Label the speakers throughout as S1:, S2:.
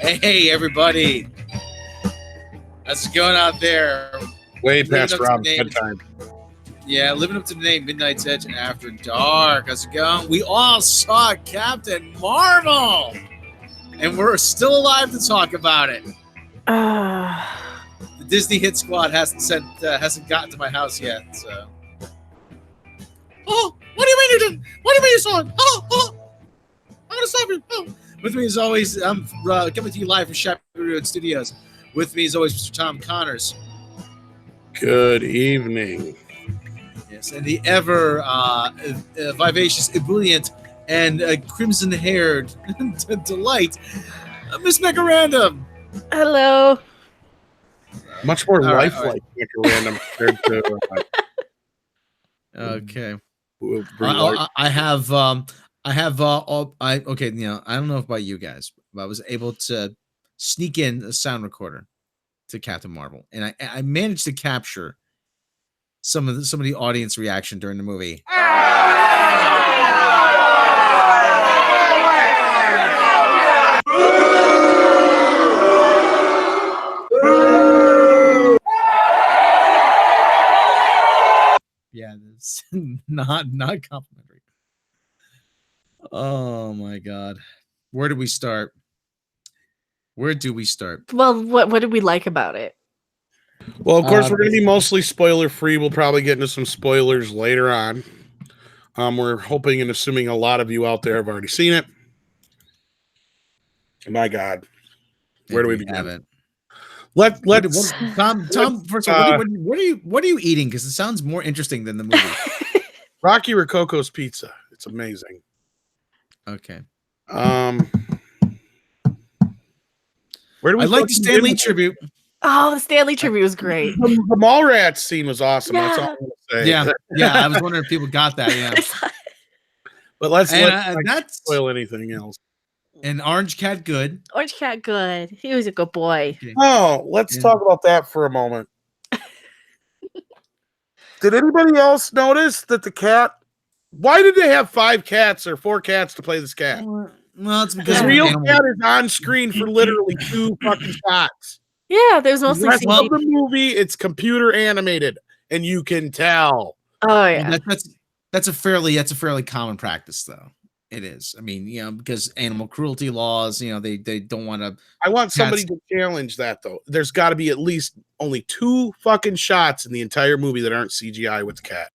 S1: Hey, everybody. How's it going out there?
S2: Way past Robb's bedtime.
S1: Yeah, living up to the name, Midnight's Edge After Dark. How's it going? We all saw Captain Marvel, and we're still alive to talk about it. The Disney Hit Squad hasn't gotten to my house yet, so. Oh, what do you mean you didn't? What do you mean you saw it? Oh, I'm gonna stop you. Oh. With me as always, I'm coming to you live from Shabby Road Studios. With me as always, Mr. Tom Connors.
S2: Good evening.
S1: Yes, and the ever vivacious, ebullient, and crimson-haired delight, Miss Mecha Random.
S3: Hello.
S2: Much more lifelike Mecha Random compared to.
S1: Okay. I don't know about you guys, but I was able to sneak in a sound recorder to Captain Marvel, and I managed to capture some of the audience reaction during the movie. Yeah, that's not complimentary. Oh my god. Where do we start?
S3: Well, what did we like about it?
S2: Well, of course, we're going to be mostly spoiler free. We'll probably get into some spoilers later on. We're hoping and assuming a lot of you out there have already seen it. My God, where do we begin? Let's
S1: Tom. First of all, what are you eating? Because it sounds more interesting than the movie.
S2: Rocky Rococo's pizza. It's amazing.
S1: Okay.
S2: Where do we?
S1: I like the Stan Lee tribute.
S3: Oh, the Stan Lee tribute was great.
S2: The Mallrats scene was awesome.
S3: Yeah.
S2: That's all I'm gonna say.
S1: Yeah. I was wondering if people got that. Yeah.
S2: But let's
S1: not
S2: spoil anything else.
S1: And Orange Cat good.
S3: Orange Cat good. He was a good boy.
S1: Okay.
S2: Oh, let's talk about that for a moment. Did anybody else notice that the cat? Why did they have 5 cats or 4 cats to play this cat?
S1: Well, it's because
S2: the real cat is on screen for literally 2 fucking shots.
S3: Yeah, there's mostly
S2: the rest of the movie. It's computer animated, and you can tell.
S3: Oh yeah,
S1: that's a fairly common practice, though. It is. I mean, because animal cruelty laws, they don't want to.
S2: I want somebody to challenge that, though. There's got to be at least only 2 fucking shots in the entire movie that aren't CGI with the cat.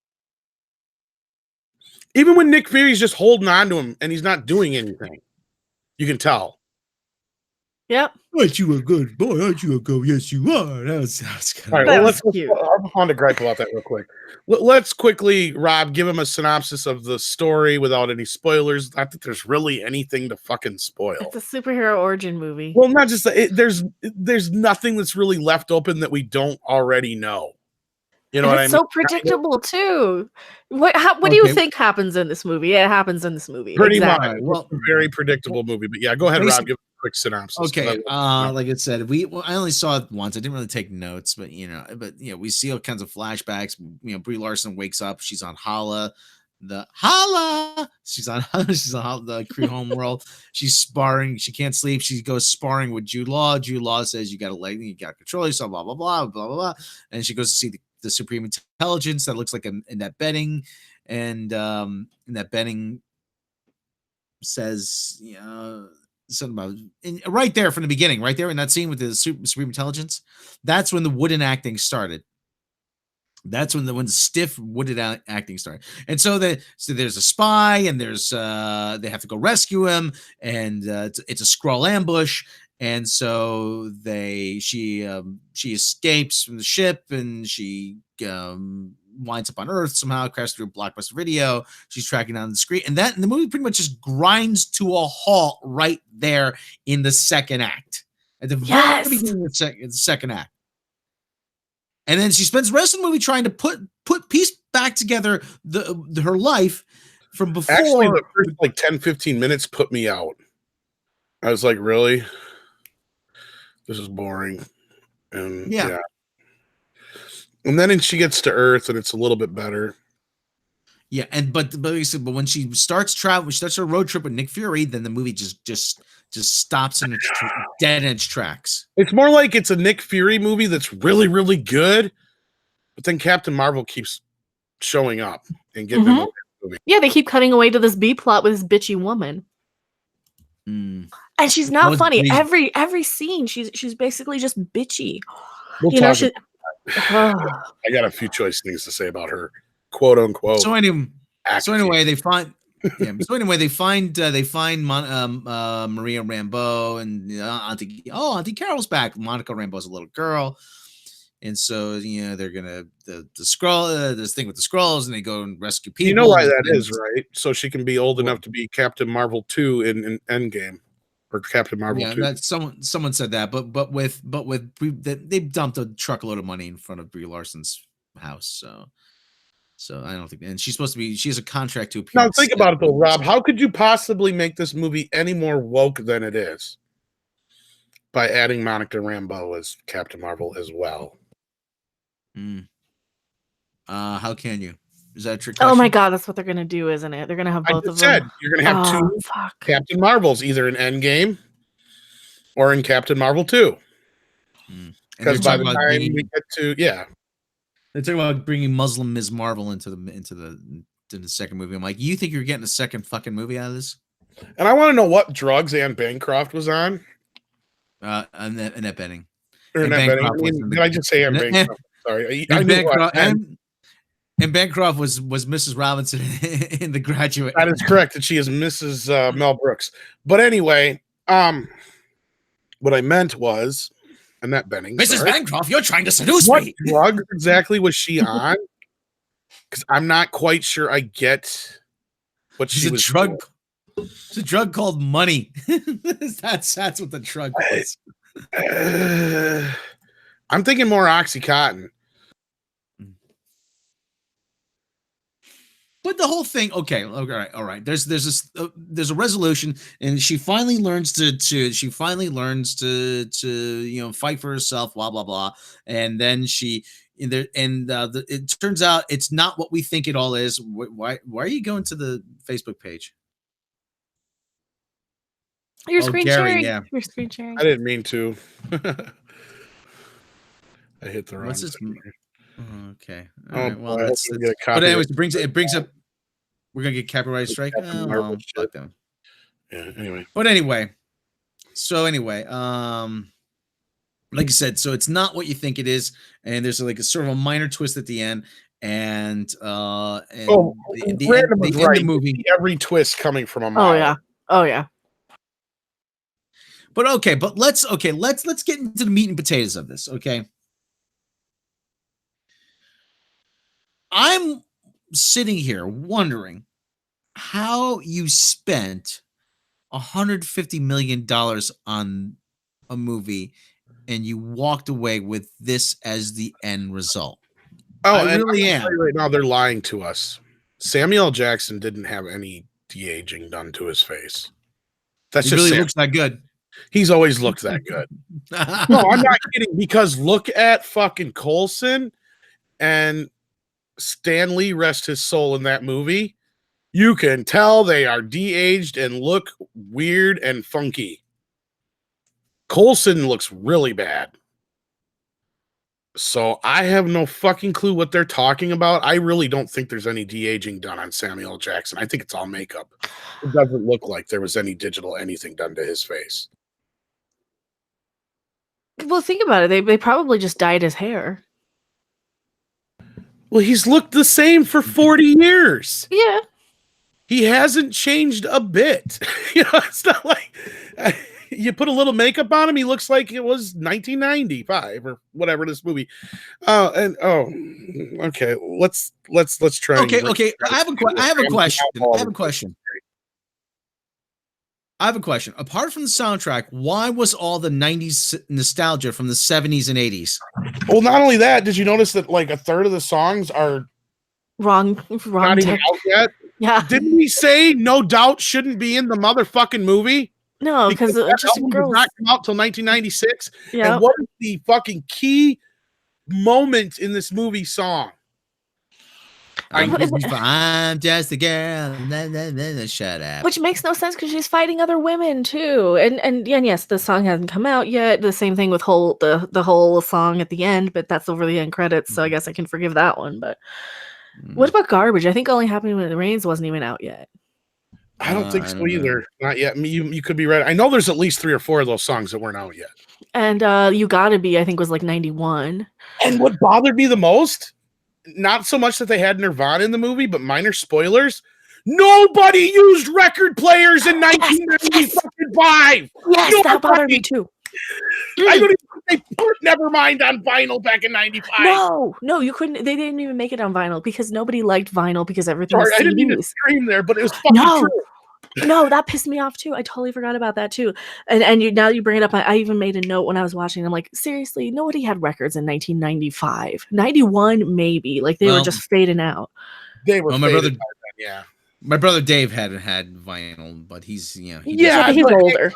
S2: Even when Nick Fury's just holding on to him and he's not doing anything, you can tell.
S3: Yep.
S1: Aren't you a good boy? Aren't you a go? Yes, you are. That was
S2: all right. Well, let's on to gripe about that real quick. Let's quickly, Rob, give him a synopsis of the story without any spoilers. Not that there's really anything to fucking spoil.
S3: It's a superhero origin movie.
S2: Well, not just that. There's nothing that's really left open that we don't already know. You know what I mean?
S3: It's so predictable too. What do you think happens in this movie? It happens in this movie.
S2: Pretty much. Well, it's a very predictable movie. But yeah, go ahead, Rob. Give a quick synopsis.
S1: Okay. Like I said, I only saw it once. I didn't really take notes, but we see all kinds of flashbacks. Brie Larson wakes up. She's on Hala. She's on the Kree home world. She's sparring. She can't sleep. She goes sparring with Jude Law. Jude Law says, you got to control yourself, blah, blah, blah, blah, blah, blah. And she goes to see the Supreme Intelligence that looks like in that betting. And in that betting says, something about right there from the beginning, right there in that scene with the Supreme Intelligence. That's when the wooden acting started. That's when the stiff wooded acting started. And so there's a spy, and there's they have to go rescue him, and it's a Skrull ambush. And so she escapes from the ship, and she winds up on Earth somehow, crashes through a Blockbuster Video. She's tracking down the screen, and the movie pretty much just grinds to a halt right there in the second act. At the very beginning of the second act. And then she spends the rest of the movie trying to put piece back together her life from before.
S2: Actually, the first 10-15 minutes put me out. I was like, really? This is boring. And yeah. And then she gets to Earth, and it's a little bit better.
S1: Yeah, but when she starts her road trip with Nick Fury, then the movie just just stops in its dead in its tracks.
S2: It's more like it's a Nick Fury movie that's really, really good, but then Captain Marvel keeps showing up and getting in the movie.
S3: Yeah, they keep cutting away to this B plot with this bitchy woman. And she's not funny. Every scene, she's basically just bitchy.
S2: We'll talk I got a few choice things to say about her, quote unquote.
S1: So anyway, they find. Yeah. So anyway, they find Maria Rambeau and Auntie Carol's back. Monica Rambeau's a little girl, and so they're gonna the scroll this thing with the scrolls, and they go and rescue people.
S2: You know why that is, right? So she can be old enough to be Captain Marvel 2 in Endgame, or Captain Marvel 2.
S1: That someone said that, but they dumped a truckload of money in front of Brie Larson's house, so I don't think, and she's supposed to be. She has a contract to appear.
S2: Now think about it though, Rob. How could you possibly make this movie any more woke than it is by adding Monica Rambeau as Captain Marvel as well?
S1: How can you? Is that a trick question?
S3: Oh my god, that's what they're gonna do, isn't it? They're gonna have both of them.
S2: You're gonna have two Captain Marvels, either in Endgame or in Captain Marvel 2. Because by the time we get to
S1: they're talking about bringing Muslim Ms. Marvel into the second movie. I'm like, you think you're getting a second fucking movie out of this?
S2: And I want to know what drugs Anne Bancroft was on.
S1: Annette Bening.
S2: Or Annette Bening. Did I just say Anne Bancroft? Sorry.
S1: And Bancroft was Mrs. Robinson in The Graduate.
S2: That is correct. And she is Mrs. Mel Brooks. But anyway, what I meant was Annette Bening.
S1: Mrs. Bancroft, you're trying to seduce me.
S2: What drug exactly was she on? Because I'm not quite sure I get what she was
S1: doing. It's a drug called money. That's what the drug was.
S2: I'm thinking more Oxycontin.
S1: But the whole thing, okay, all right. There's a resolution, and she finally learns to fight for herself, blah blah blah, and then it turns out it's not what we think it all is. Why are you going to the Facebook page?
S3: Your screen sharing.
S1: Yeah,
S3: your screen sharing.
S2: I didn't mean to. I hit the wrong.
S1: What's this? Okay. All
S2: right.
S1: Well, but anyways, it brings up. We're gonna get copyright strike. Fuck them.
S2: Yeah. Anyway.
S1: But anyway, like you said, so it's not what you think it is, and there's like a sort of a minor twist at the end, and the end of the movie,
S2: every twist coming from a mile.
S3: Oh yeah.
S1: But let's get into the meat and potatoes of this. Okay. I'm sitting here wondering how you spent $150 million on a movie and you walked away with this as the end result.
S2: Oh, I really am. Right now, they're lying to us. Samuel L. Jackson didn't have any de-aging done to his face.
S1: He really looks that good.
S2: He's always looked that good. No, I'm not kidding. Because look at fucking Coulson and Stan Lee, rest his soul, in that movie. You can tell they are de-aged and look weird and funky. Coulson looks really bad. So I have no fucking clue what they're talking about. I really don't think there's any de-aging done on Samuel L. Jackson. I think it's all makeup. It doesn't look like there was any digital anything done to his face.
S3: Well, think about it. They probably just dyed his hair.
S2: Well, he's looked the same for 40 years.
S3: Yeah.
S2: He hasn't changed a bit. It's not like you put a little makeup on him, he looks like it was 1995 or whatever this movie. Okay. Let's try.
S1: Okay. I have a question. Apart from the soundtrack, why was all the 90s nostalgia from the 70s and 80s?
S2: Well, not only that, did you notice that like a third of the songs are
S3: wrong
S2: not even out yet?
S3: Yeah.
S2: Didn't we say No Doubt shouldn't be in the motherfucking movie?
S3: No, because
S2: that
S3: just
S2: album did not come out till 1996.
S3: Yeah.
S2: And what is the fucking key moment in this movie song?
S1: I'm just a girl. Shut up.
S3: Which makes no sense because she's fighting other women too. And yes, the song hasn't come out yet. The same thing with the whole song at the end, but that's over the end credits, so I guess I can forgive that one. But what about Garbage? I think Only Happening When It Rains wasn't even out yet.
S2: I don't think so either. Not yet. You could be right. I know there's at least 3 or 4 of those songs that weren't out yet.
S3: And You Gotta Be, I think, was like 91.
S2: And what bothered me the most, not so much that they had Nirvana in the movie, but minor spoilers. Nobody used record players in 1995.
S3: Yes, that bothered me too.
S2: I don't even think they put Nevermind on vinyl back in 95.
S3: No, you couldn't. They didn't even make it on vinyl because nobody liked vinyl because everything was CDs.
S2: I didn't mean to scream there, but it was fucking true.
S3: No, that pissed me off too. I totally forgot about that too. And now you bring it up. I even made a note when I was watching. I'm like, seriously, nobody had records in 1995, 91 maybe. Like they were just fading out.
S2: They were. My brother, yeah.
S1: My brother Dave hadn't had vinyl, but he's
S3: he's older.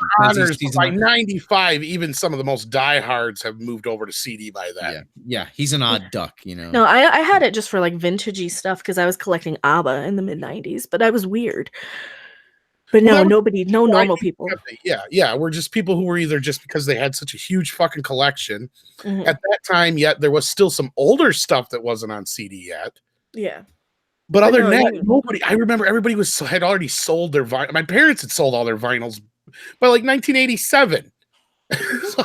S2: He's by 95, even some of the most diehards have moved over to CD by then.
S1: Yeah, he's an odd duck,
S3: No, I had it just for like vintagey stuff because I was collecting ABBA in the mid 90s, but I was weird. But no normal people.
S2: Yeah, we're just people who were either just because they had such a huge fucking collection at that time. Yet there was still some older stuff that wasn't on CD yet.
S3: Yeah.
S2: But other than that, nobody. I remember everybody had already sold their vinyl. My parents had sold all their vinyls by like 1987. So,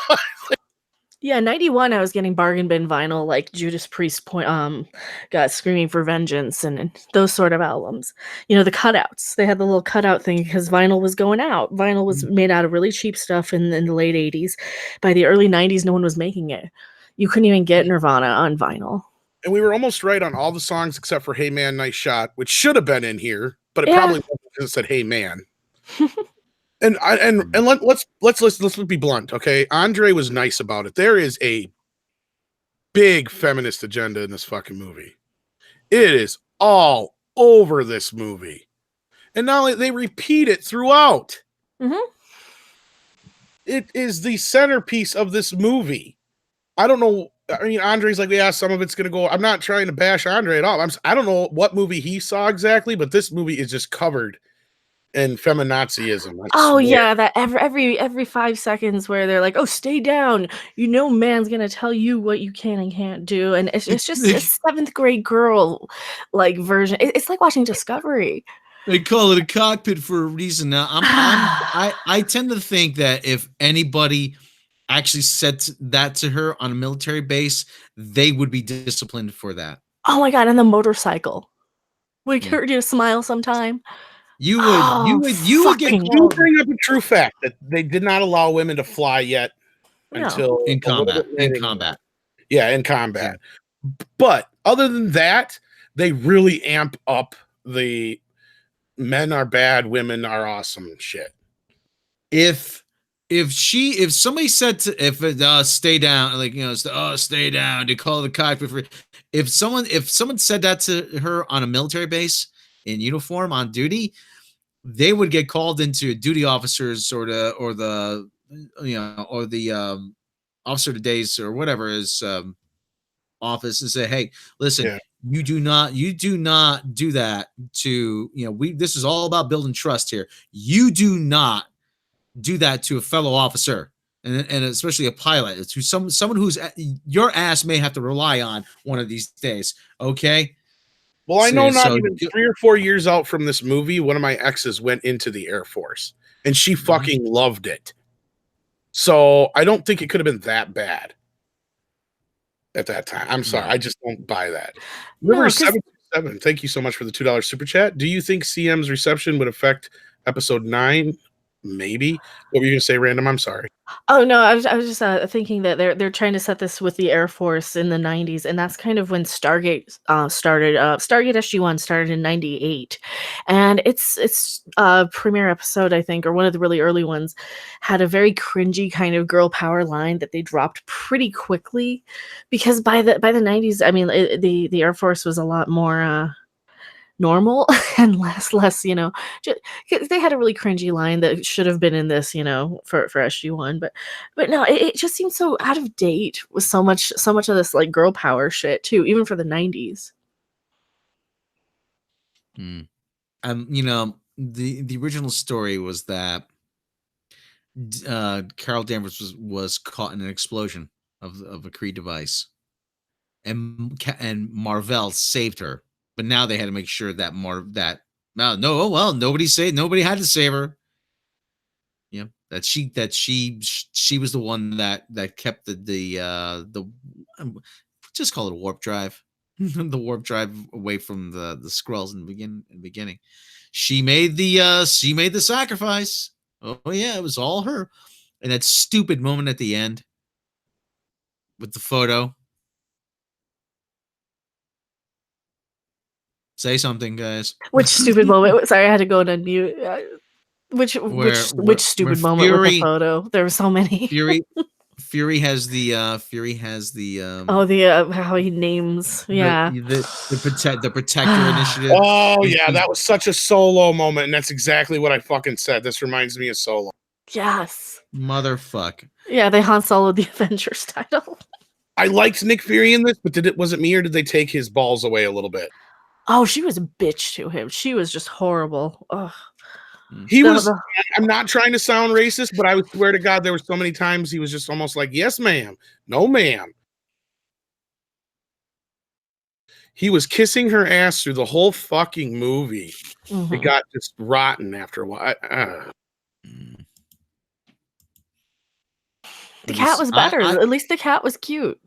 S3: yeah, 91. I was getting bargain bin vinyl, like Judas Priest got Screaming for Vengeance and those sort of albums. The cutouts. They had the little cutout thing because vinyl was going out. Vinyl was made out of really cheap stuff in the late 80s. By the early 90s, no one was making it. You couldn't even get Nirvana on vinyl.
S2: And we were almost right on all the songs except for "Hey Man, Nice Shot," which should have been in here, but it probably wasn't because it said "Hey Man." and let's be blunt, okay? Andre was nice about it. There is a big feminist agenda in this fucking movie. It is all over this movie, and not only they repeat it throughout. It is the centerpiece of this movie. I don't know. I mean, Andre's like, yeah, some of it's going to go. I'm not trying to bash Andre at all. I don't know what movie he saw exactly, but this movie is just covered in feminazism.
S3: Yeah, that every 5 seconds where they're like, oh, stay down. Man's going to tell you what you can and can't do. And it's just a 7th grade girl like version. It's like watching Discovery.
S1: They call it a cockpit for a reason. Now, I tend to think that if anybody actually said that to her on a military base, they would be disciplined for that.
S3: Oh my god! And the motorcycle would hurt you to smile sometime.
S1: You would get.
S2: You bring up a true fact that they did not allow women to fly yet until
S1: in combat.
S2: Yeah, in combat. But other than that, they really amp up the men are bad, women are awesome shit.
S1: If somebody said stay down, like stay down, to call the cockpit for, if someone said that to her on a military base in uniform on duty, they would get called into duty officers or the officer of days or whatever is office and say, hey, listen, you do not do that to, this is all about building trust here. You do not do that to a fellow officer, and especially a pilot. It's to someone who's your ass may have to rely on one of these days. Okay.
S2: Well, I know even 3 or 4 years out from this movie, one of my exes went into the Air Force, and she fucking loved it. So I don't think it could have been that bad at that time. I'm sorry, I just don't buy that. River 727, thank you so much for the $2 super chat. Do you think CM's reception would affect episode 9? Maybe. What were you gonna say, Random? I'm sorry.
S3: Oh no, I was just thinking that they're trying to set this with the Air Force in the 90s, and that's kind of when Stargate started. Stargate SG-1 started in 98, and its premiere episode, I think, or one of the really early ones, had a very cringy kind of girl power line that they dropped pretty quickly, because by the 90s, I mean, the Air Force was a lot more normal and less just, they had a really cringy line that should have been in this for SG-1, but no, it just seems so out of date with so much of this like girl power shit too, even for the 90s.
S1: You know, the original story was that Carol Danvers was caught in an explosion of a Kree device, and Marvell saved her. But now they had to make sure that nobody had to save her. Yeah, she was the one that kept the just call it a warp drive, the warp drive away from the Skrulls in the beginning. She made the sacrifice. Oh yeah, it was all her. And that stupid moment at the end with the photo. Say something, guys.
S3: Which stupid moment? Sorry, I had to go and unmute. Which stupid moment with the photo? There were so many.
S1: Fury has the
S3: how he names
S1: the protector initiative.
S2: Oh yeah, that was such a Solo moment, and that's exactly what I fucking said. This reminds me of Solo.
S3: Yes.
S1: Motherfuck.
S3: Yeah, they Han Solo'd the Avengers title.
S2: I liked Nick Fury in this, but was it me or did they take his balls away a little bit?
S3: Oh, she was a bitch to him. She was just horrible. Ugh.
S2: I'm not trying to sound racist, but I swear to God, there were so many times he was just almost like, yes, ma'am. No, ma'am. He was kissing her ass through the whole fucking movie. Mm-hmm. It got just rotten after a while.
S3: The cat was better. At least the cat was cute.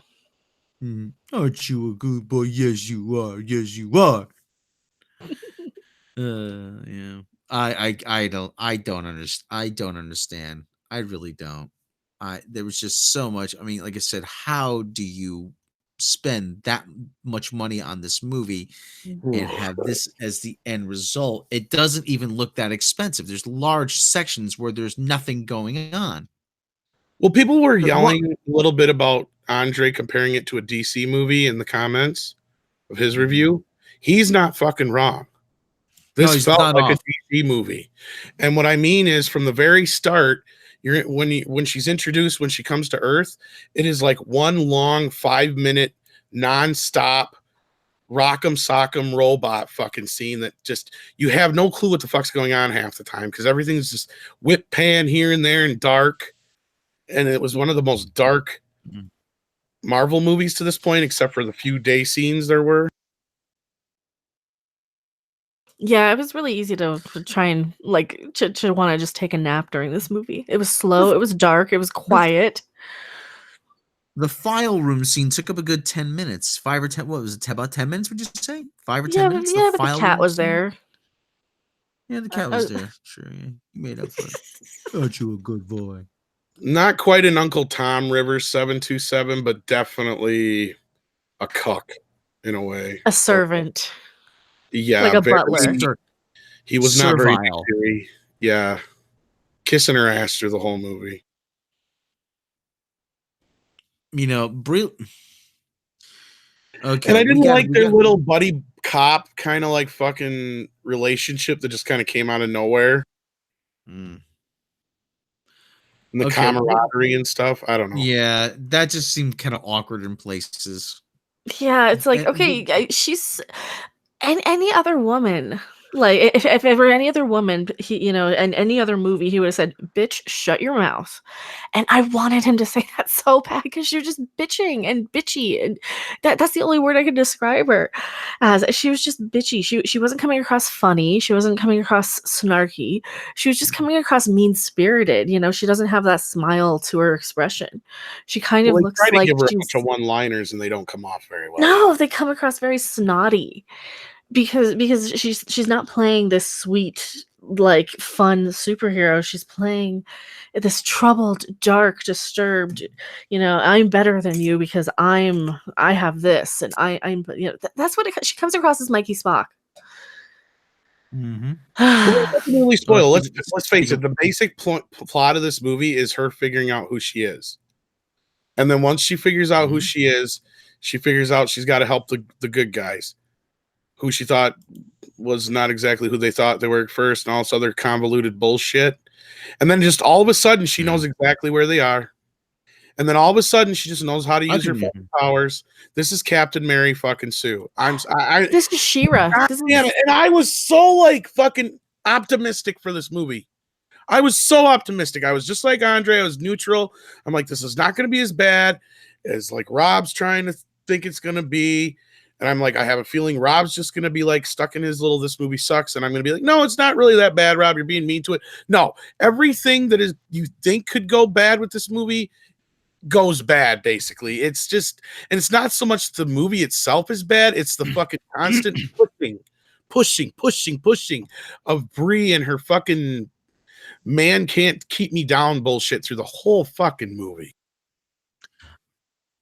S1: Aren't you a good boy? Yes, you are. Yes, you are. Yeah. I don't understand. I really don't. There was just so much. I mean, like I said, how do you spend that much money on this movie and have this as the end result? It doesn't even look that expensive. There's large sections where there's nothing going on.
S2: Well, people were yelling a little bit about Andre comparing it to a DC movie in the comments of his review. He's not fucking wrong. This felt like a DC movie. And what I mean is, from the very start, when she's introduced, when she comes to Earth, it is like one long 5-minute nonstop rock'em sock'em robot fucking scene that just, you have no clue what the fuck's going on half the time because everything's just whip pan here and there and dark. And it was one of the most dark Marvel movies to this point, except for the few day scenes there were.
S3: Yeah, it was really easy to try and to want to just take a nap during this movie. It was slow, it was dark, it was quiet.
S1: The file room scene took up a good 10 minutes. 5 or 10, what was it? About 10 minutes, would you say? 5 or 10 minutes?
S3: Yeah, but the cat was there.
S1: Yeah, the cat was there. Sure, yeah. You made up for it. Aren't you a good boy?
S2: Not quite an Uncle Tom Rivers 727, but definitely a cuck in a way.
S3: A servant.
S2: Yeah,
S3: like a butler.
S2: He was not very scary. Yeah, kissing her ass through the whole movie.
S1: You know,
S2: okay. And I didn't like their little buddy cop kind of like fucking relationship that just kind of came out of nowhere. And the camaraderie and stuff. I don't know.
S1: Yeah, that just seemed kind of awkward in places.
S3: Yeah, it's like, okay, she's any other woman. Like if ever any other woman, and any other movie, he would have said, "Bitch, shut your mouth." And I wanted him to say that so bad because you're just bitching and bitchy, and that's the only word I could describe her as. She was just bitchy. She wasn't coming across funny. She wasn't coming across snarky. She was just coming across mean spirited. She doesn't have that smile to her expression. She kind of looks like
S2: give her a bunch of one-liners, and they don't come off very well.
S3: No, they come across very snotty. Because she's not playing this sweet, like, fun superhero. She's playing this troubled, dark, disturbed, I'm better than you because I have this, and I'm that's what she comes across as Mikey Spock.
S2: Well, really spoil. Let's face it. The basic plot of this movie is her figuring out who she is, and then once she figures out who she is, she figures out she's got to help the good guys, who she thought was not exactly who they thought they were at first, and all this other convoluted bullshit. And then just all of a sudden, she knows exactly where they are. And then all of a sudden, she just knows how to use her
S1: Continue.
S2: fucking powers. This is Captain Mary fucking Sue.
S3: This is She-Ra.
S2: God damn it. And I was so like fucking optimistic for this movie. I was so optimistic. I was just like Andre. I was neutral. I'm like, this is not going to be as bad as like Robb's trying to think it's going to be. And I'm like, I have a feeling Robb's just going to be like stuck in his little, this movie sucks. And I'm going to be like, no, it's not really that bad, Robb. You're being mean to it. No, everything that is you think could go bad with this movie goes bad, basically. It's just, and it's not so much the movie itself is bad. It's the fucking constant pushing of Brie and her fucking man can't keep me down bullshit through the whole fucking movie.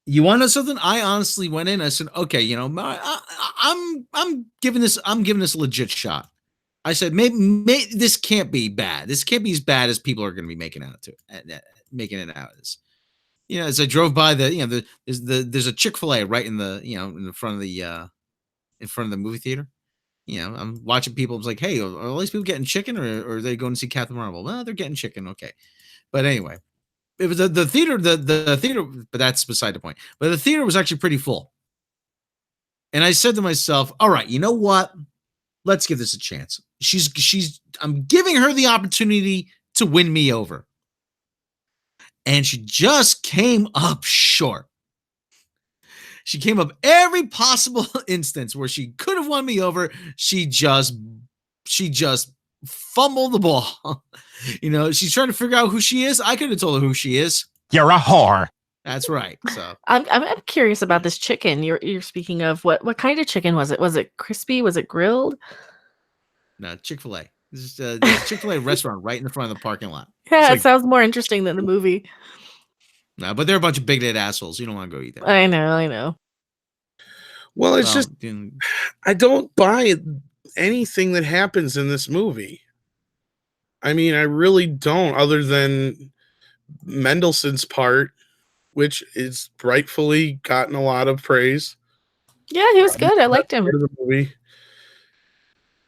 S1: You want to know something? I honestly went in. I said, okay, you know, I'm giving this a legit shot. I said, maybe this can't be bad. This can't be as bad as people are going to be making it out as. You know, as I drove by there's a Chick-fil-A right in the front of the movie theater. You know, I'm watching people. I was like, hey, are all these people getting chicken, or are they going to see Captain Marvel? Well, they're getting chicken. Okay, but anyway. It was the theater, the theater, but that's beside the point. But the theater was actually pretty full. And I said to myself, all right, you know what? Let's give this a chance. I'm giving her the opportunity to win me over. And she just came up short. She came up every possible instance where she could have won me over. She just fumbled the ball. You know, she's trying to figure out who she is. I could have told her who she is.
S4: You're a whore.
S1: That's right. So
S3: I'm curious about this chicken you're speaking of. What kind of chicken was it? Was it crispy? Was it grilled?
S1: No, Chick-fil-A. This is a Chick-fil-A restaurant right in the front of the parking lot.
S3: Yeah, it sounds more interesting than the movie.
S1: No, but they're a bunch of big-headed assholes. You don't want to go eat there.
S3: I know.
S2: Well, it's just I don't buy anything that happens in this movie. I mean, I really don't, other than Mendelssohn's part, which is rightfully gotten a lot of praise.
S3: Yeah, he was good. I liked him.
S2: The movie.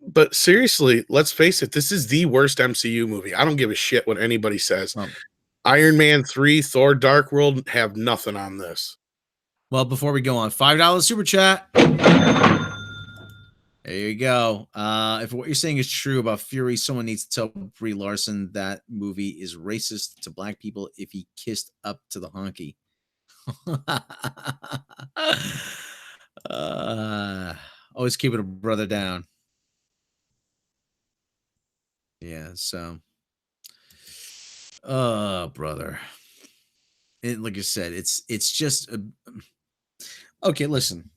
S2: But seriously, let's face it, this is the worst MCU movie. I don't give a shit what anybody says. Iron Man 3, Thor Dark World have nothing on this.
S1: Well, before we go on, $5 super chat. There you go. If what you're saying is true about Fury, someone needs to tell Brie Larson that movie is racist to black people if he kissed up to the honky. Always keeping a brother down. Yeah, so. Brother. Like I said, it's just okay, listen.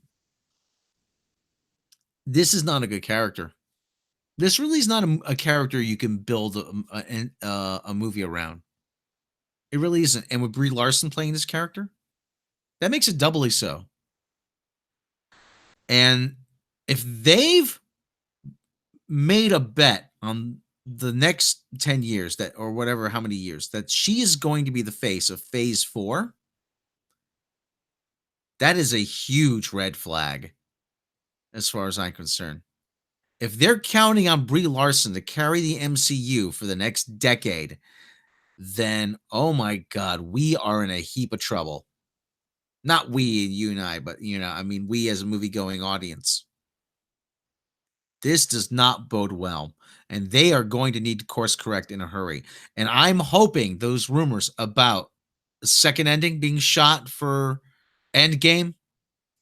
S1: This is not a good character. This really is not a character you can build a movie around. It really isn't. And with Brie Larson playing this character, that makes it doubly so. And if they've made a bet on the next 10 years or whatever, how many years, that she is going to be the face of Phase 4, that is a huge red flag as far as I'm concerned. If they're counting on Brie Larson to carry the MCU for the next decade, then, oh my God, we are in a heap of trouble. Not we, you and I, but, I mean, we as a movie-going audience. This does not bode well, and they are going to need to course correct in a hurry. And I'm hoping those rumors about the second ending being shot for Endgame,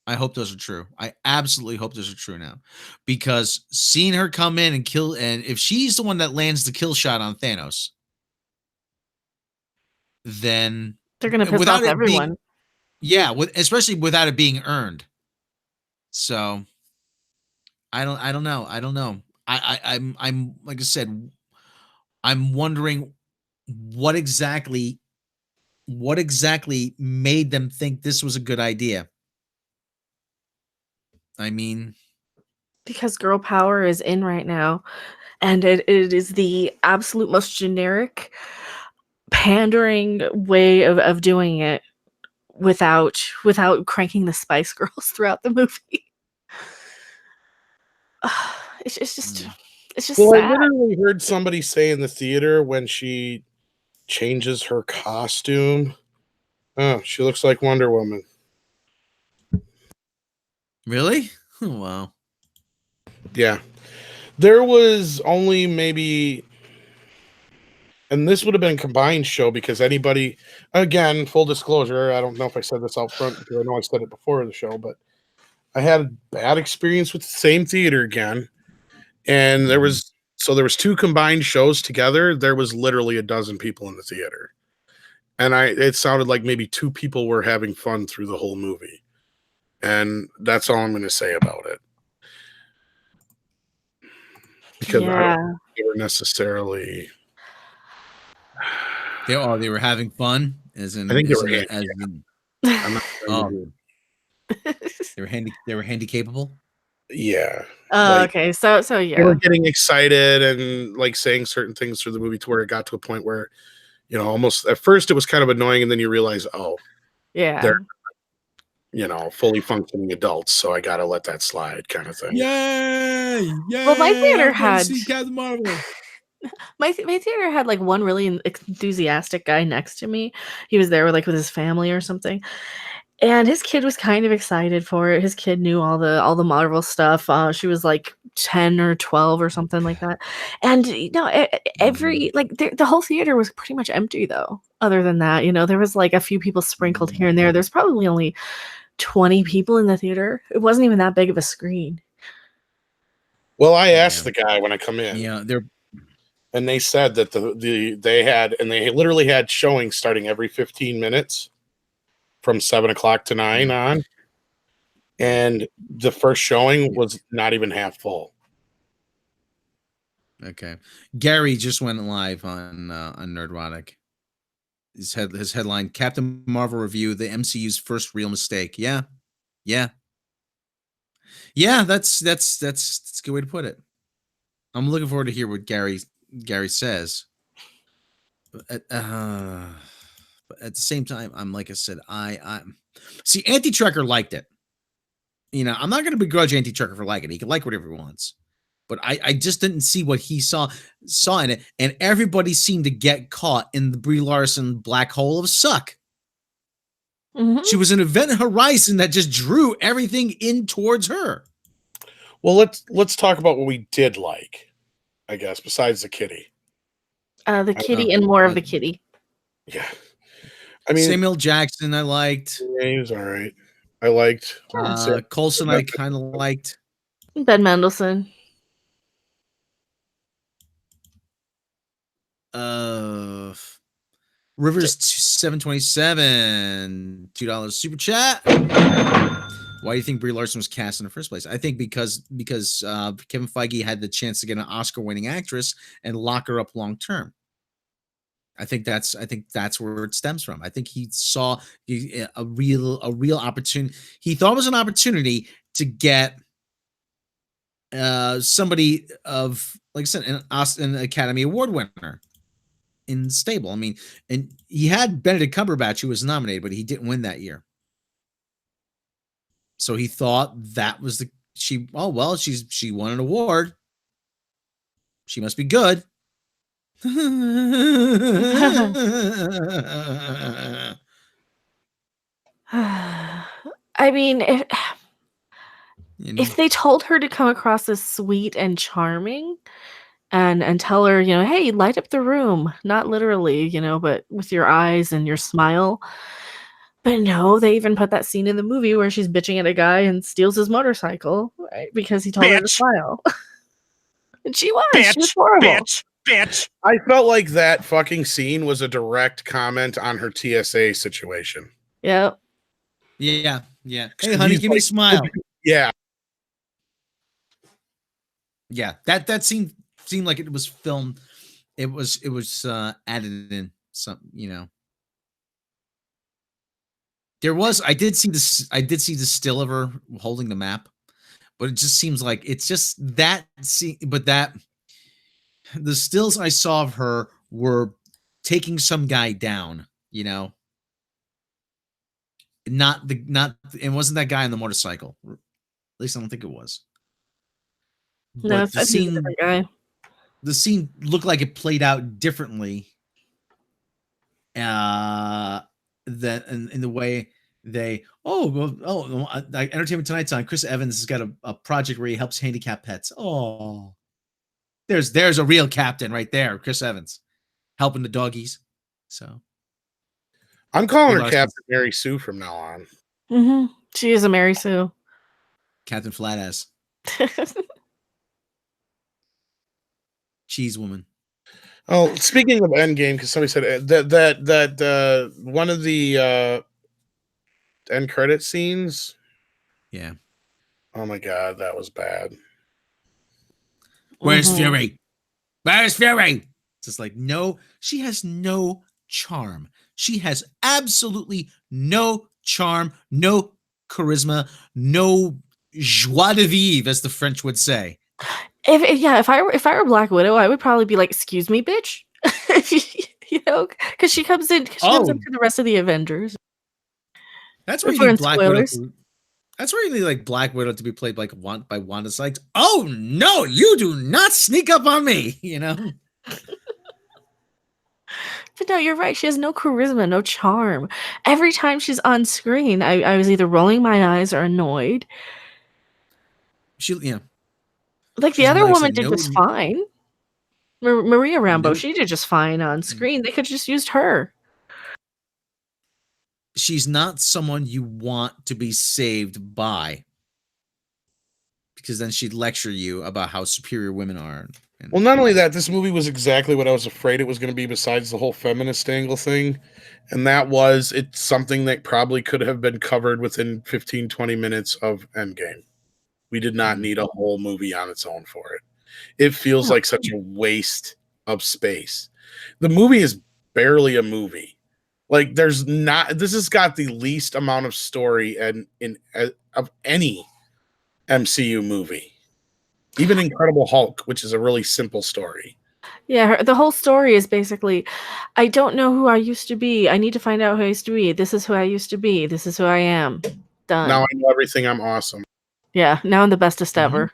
S1: I hope those are true. I absolutely hope those are true now, because seeing her come in and kill, and if she's the one that lands the kill shot on Thanos, then
S3: they're going to piss off everyone.
S1: Especially without it being earned. So I don't know. I'm like I said, I'm wondering what exactly made them think this was a good idea. I mean,
S3: because girl power is in right now, and it is the absolute most generic, pandering way of doing it without cranking the Spice Girls throughout the movie. It's just
S2: well,
S3: sad.
S2: I literally heard somebody say in the theater when she changes her costume Oh, she looks like Wonder Woman.
S1: Really? Wow.
S2: Yeah. There was only maybe, and this would have been a combined show because anybody, again, full disclosure, I don't know if I said this out front because I know I said it before the show, but I had a bad experience with the same theater again. And there was 2 combined shows together. There was literally a dozen people in the theater. And it sounded like maybe 2 people were having fun through the whole movie. And that's all I'm going to say about it. Because I don't think they were necessarily.
S1: They were having fun, as in.
S2: I think they were I'm not
S1: they were handicapable.
S2: Yeah.
S3: Okay. So yeah.
S2: They were getting excited and like saying certain things through the movie to where it got to a point where, almost at first it was kind of annoying, and then you realize, oh,
S3: yeah,
S2: they're fully functioning adults, so I gotta let that slide, kind of thing.
S1: Yay! Yay!
S3: Well, my theater had
S1: Captain Marvel.
S3: my theater had like one really enthusiastic guy next to me. He was there with his family or something, and his kid was kind of excited for it. His kid knew all the Marvel stuff. She was like 10 or 12 or something like that, and every the whole theater was pretty much empty though. Other than that, there was like a few people sprinkled here and there. There's probably only 20 people in the theater. It wasn't even that big of a screen.
S2: Well, I asked the guy when I come in.
S1: Yeah,
S2: and they said that they literally had showings starting every 15 minutes from 7 o'clock to 9 on. And the first showing was not even half full.
S1: Okay. Gary just went live on Nerdrotic. His headline: Captain Marvel review, the MCU's first real mistake. Yeah. That's a good way to put it. I'm looking forward to hear what Gary says. But at the same time, I'm like I said, I see Anti-Trucker liked it. I'm not going to begrudge Anti-Trucker for liking it. He can like whatever he wants. But I just didn't see what he saw in it, and everybody seemed to get caught in the Brie Larson black hole of suck.
S3: Mm-hmm.
S1: She was an event horizon that just drew everything in towards her.
S2: Well, let's talk about what we did like, I guess, besides the kitty.
S3: The kitty and more of the kitty.
S2: Yeah, I mean
S1: Samuel Jackson, I liked.
S2: Yeah, he was all right. I liked
S1: Coulson. I kind of liked.
S3: Ben Mendelsohn.
S1: Rivers 727 $2 super chat. Why do you think Brie Larson was cast in the first place? I think because Kevin Feige had the chance to get an Oscar-winning actress and lock her up long term. I think that's where it stems from. I think he saw a real opportunity. He thought it was an opportunity to get somebody of, like I said, an Academy Award winner in stable. I mean, and he had Benedict Cumberbatch, who was nominated, but he didn't win that year. So he thought that was she won an award. She must be good.
S3: I mean, if they told her to come across as sweet and charming and tell her, hey, light up the room, not literally, but with your eyes and your smile. But no, they even put that scene in the movie where she's bitching at a guy and steals his motorcycle, right? Because he told her to smile. And she was horrible.
S2: Bitch. I felt like that fucking scene was a direct comment on her TSA situation.
S3: Yep.
S1: Yeah. Hey, honey, give me a smile.
S2: Yeah.
S1: Yeah. That scene seemed like it was filmed. It was added in some, There was. I did see the still of her holding the map, but it just seems like it's just that scene. But the stills I saw of her were taking some guy down. It wasn't that guy on the motorcycle. At least I don't think it was.
S3: No, it's a different guy.
S1: The scene looked like it played out differently. that in the way they like Entertainment Tonight's on. Chris Evans has got a project where he helps handicapped pets. Oh, there's a real captain right there, Chris Evans, helping the doggies. So
S2: I'm calling her Captain Mary Sue from now on.
S3: Mm-hmm. She is a Mary Sue.
S1: Captain Flatass. Cheese woman.
S2: Oh, speaking of Endgame, because somebody said that one of the end credit scenes.
S1: Yeah.
S2: Oh my god, that was bad.
S1: Where's Fury? Where's Fury? It's just like, no, she has no charm. She has absolutely no charm, no charisma, no joie de vivre, as the French would say.
S3: If I were Black Widow, I would probably be like, "Excuse me, bitch," you know, because she comes in. She comes up to the rest of the Avengers.
S1: That's where you need Black Widow. That's where you need like Black Widow to be played like by Wanda Sykes. Oh no, you do not sneak up on me, you know.
S3: But no, you're right. She has no charisma, no charm. Every time she's on screen, I was either rolling my eyes or annoyed. Like the other woman did just fine. Maria Rambeau, she did just fine on screen. They could just used her.
S1: She's not someone you want to be saved by, because then she'd lecture you about how superior women are.
S2: Well, not only that, this movie was exactly what I was afraid it was going to be, besides the whole feminist angle thing. And that was, it's something that probably could have been covered within 15, 20 minutes of Endgame. We did not need a whole movie on its own for it. It feels like such a waste of space. The movie is barely a movie. Like, this has got the least amount of story of any MCU movie. Even Incredible Hulk, which is a really simple story.
S3: Yeah, the whole story is basically, I don't know who I used to be. I need to find out who I used to be. This is who I used to be. This is who I am. Done.
S2: Now I know everything. I'm awesome.
S3: Yeah, now I'm the bestest ever.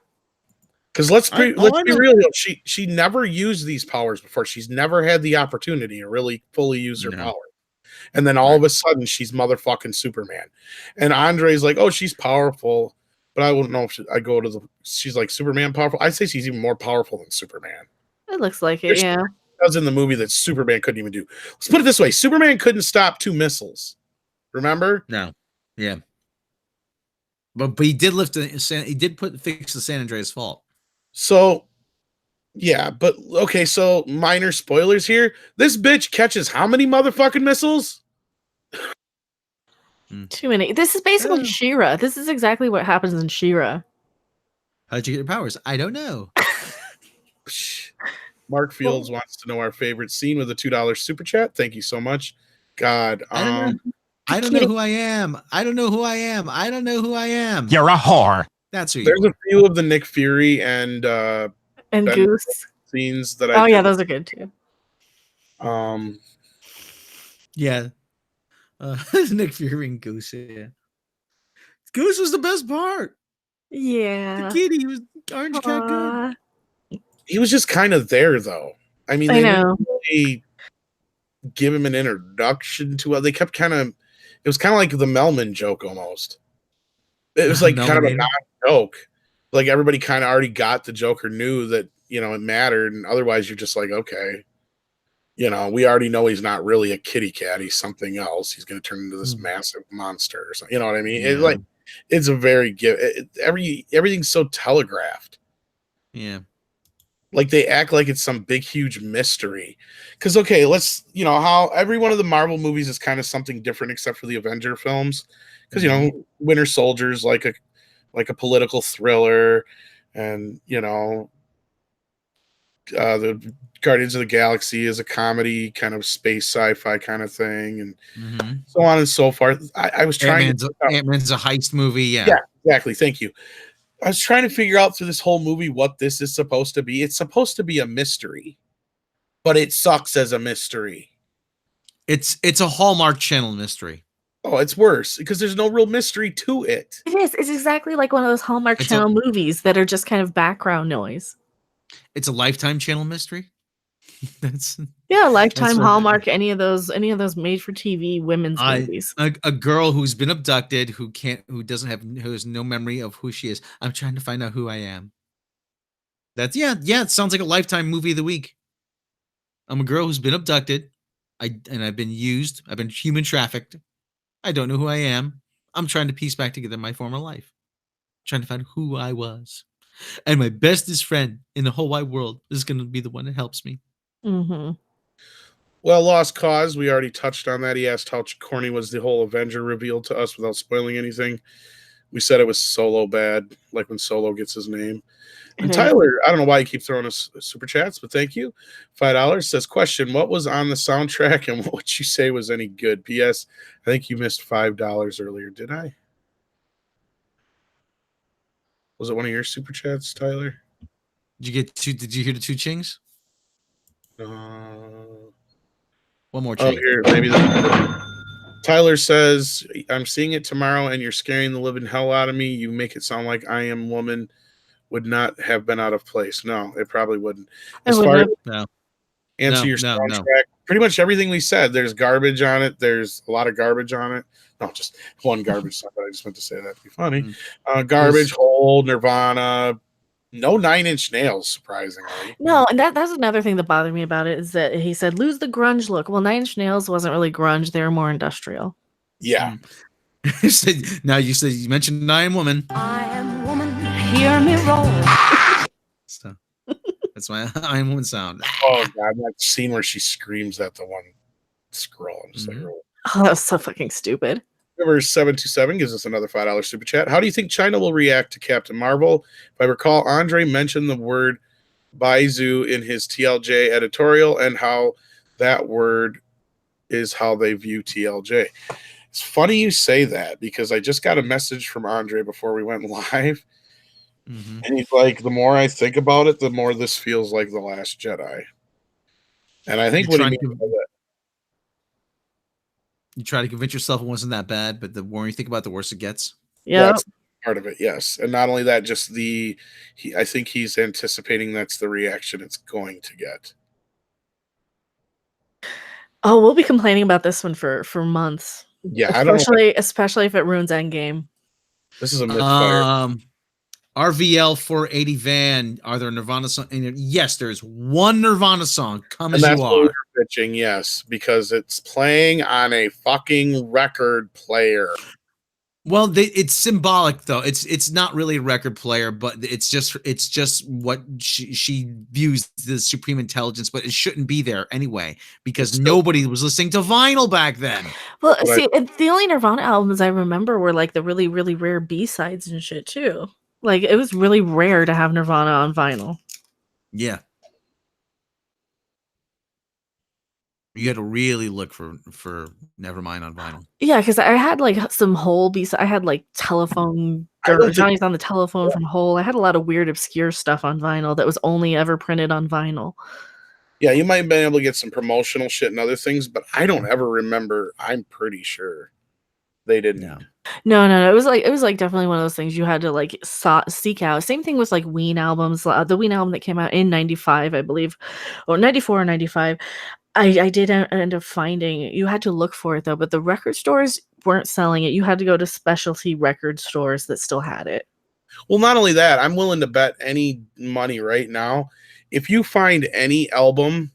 S2: Because let's be real. She never used these powers before. She's never had the opportunity to really fully use her power. And then all of a sudden, she's motherfucking Superman. And Andre's like, oh, she's powerful. But I wouldn't know if she's like Superman powerful. I'd say she's even more powerful than Superman.
S3: It looks like it, yeah.
S2: Does in the movie that Superman couldn't even do. Let's put it this way: Superman couldn't stop 2 missiles. Remember?
S1: No. Yeah. But he did fix the San Andreas fault.
S2: So, yeah, but okay. So minor spoilers here. This bitch catches how many motherfucking missiles?
S3: Too many. This is basically She-Ra. This is exactly what happens in She-Ra.
S1: How'd you get your powers? I don't know.
S2: Mark Fields wants to know our favorite scene with a $2 super chat. Thank you so much. God,
S1: I don't know who I am. I don't know who I am. I don't know who I am.
S4: You're a whore.
S1: That's who.
S2: There's a few of the Nick Fury and
S3: Goose
S2: scenes that
S3: yeah, those are good too.
S2: Yeah.
S1: Nick Fury and Goose. Yeah. Goose was the best part.
S3: Yeah.
S1: The kitty was orange cat good.
S2: He was just kind of there though. I mean, they didn't really give him an introduction to it. They kept it was kind of like the Melman joke almost. It was like kind of a non-joke. Like everybody kind of already got the joke or knew that, it mattered. And otherwise you're just like, okay, we already know he's not really a kitty cat. He's something else. He's going to turn into this massive monster or something. You know what I mean?
S1: Yeah.
S2: It's a very everything's so telegraphed.
S1: Yeah.
S2: Like they act like it's some big, huge mystery. Because, okay, let's, how every one of the Marvel movies is kind of something different except for the Avenger films. Because, Winter Soldier's like a political thriller, and, the Guardians of the Galaxy is a comedy, kind of space sci-fi kind of thing, and so on and so forth. I was trying
S1: Ant-Man's a heist movie.
S2: Yeah, exactly. Thank you. I was trying to figure out through this whole movie what this is supposed to be. It's supposed to be a mystery, but it sucks as a mystery.
S1: It's a Hallmark Channel mystery.
S2: Oh, it's worse because there's no real mystery to it.
S3: It is. It's exactly like one of those Hallmark Channel movies that are just kind of background noise.
S1: It's a Lifetime Channel mystery. That's
S3: Lifetime,
S1: what-
S3: Hallmark, any of those made for TV women's movies.
S1: a girl who's been abducted, who has no memory of who she is. I'm trying to find out who I am. That's it sounds like a Lifetime movie of the week. I'm a girl who's been abducted. I've been used. I've been human trafficked. I don't know who I am. I'm trying to piece back together my former life. Trying to find who I was. And my bestest friend in the whole wide world is going to be the one that helps me.
S3: Mm-hmm.
S2: Well, Lost Cause, we already touched on that. He asked how corny was the whole Avenger revealed to us without spoiling anything. We said it was Solo bad, like when Solo gets his name. And Tyler, I don't know why you keep throwing us super chats, but thank you. $5 says, question, what was on the soundtrack and what would you say was any good? P.S. I think you missed $5 earlier. Did I? Was it one of your super chats, Tyler?
S1: Did you hear the two chings? One more
S2: Oh,
S1: ching.
S2: here, maybe Tyler says, I'm seeing it tomorrow and you're scaring the living hell out of me. You make it sound like I Am Woman would not have been out of place. No, it probably wouldn't. As far as answer your soundtrack, pretty much everything we said, there's garbage on it. There's a lot of garbage on it. No, just one garbage song, but I just meant to say that to be funny. Garbage, Hole, Nirvana, no 9 Inch Nails, surprisingly.
S3: No, and that's another thing that bothered me about it is that he said, lose the grunge look. Well, 9 Inch Nails wasn't really grunge. They were more industrial.
S2: Yeah.
S1: You mentioned I Am Woman.
S4: I am woman, hear me roll.
S1: So, that's my I Am Woman sound.
S2: Oh, God, that scene where she screams at the one scroll. I'm just like,
S3: oh, that was so fucking stupid.
S2: River 727 gives us another $5 super chat. How do you think China will react to Captain Marvel? If I recall, Andre mentioned the word Baizu in his TLJ editorial and how that word is how they view TLJ. It's funny you say that because I just got a message from Andre before we went live. And he's like, the more I think about it, the more this feels like The Last Jedi. And I think what he means by that.
S1: You try to convince yourself it wasn't that bad, but the more you think about it, the worse it gets.
S3: Yeah,
S2: that's part of it. Yes, and not only that, just I think he's anticipating that's the reaction it's going to get.
S3: Oh, we'll be complaining about this one for months.
S2: Yeah,
S3: especially if it ruins Endgame.
S2: This is a misfire.
S1: RVL 480 Van, are there Nirvana songs? Yes, there's one Nirvana song. Come
S2: and
S1: as
S2: that's
S1: you
S2: what
S1: are.
S2: We're pitching, yes, because it's playing on a fucking record player.
S1: Well, it's symbolic though. It's not really a record player, but it's just what she views the supreme intelligence, but it shouldn't be there anyway because nobody was listening to vinyl back then.
S3: Well, see, the only Nirvana albums I remember were like the really, really rare B-sides and shit too. Like it was really rare to have Nirvana on vinyl.
S1: Yeah. You had to really look for Nevermind on vinyl.
S3: Yeah, because I had like some Hole I had like Telephone Johnny's on the Telephone from Hole. I had a lot of weird obscure stuff on vinyl that was only ever printed on vinyl.
S2: Yeah, you might have been able to get some promotional shit and other things, but I don't ever remember. I'm pretty sure they didn't.
S3: No. It was like definitely one of those things you had to like seek out. Same thing with like Ween albums. The Ween album that came out in 95, I believe, or 94 or 95. I did end up finding you had to look for it though, but the record stores weren't selling it. You had to go to specialty record stores that still had it.
S2: Well, not only that, I'm willing to bet any money right now. If you find any album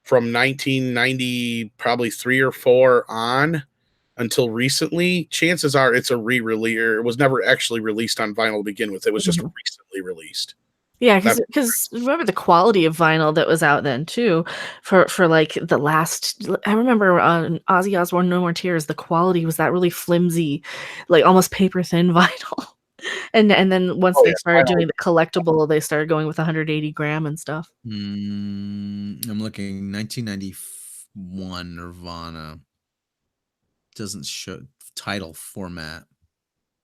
S2: from 1990, probably 3 or 4 on until recently, chances are it's a re-release. It was never actually released on vinyl to begin with. It was just recently released.
S3: Yeah, because remember the quality of vinyl that was out then too, for like the last. I remember on Ozzy Osbourne, No More Tears, the quality was that really flimsy, like almost paper thin vinyl. And then once they started doing the collectible, they started going with 180 gram and stuff.
S1: I'm looking 1991 Nirvana. Doesn't show title format.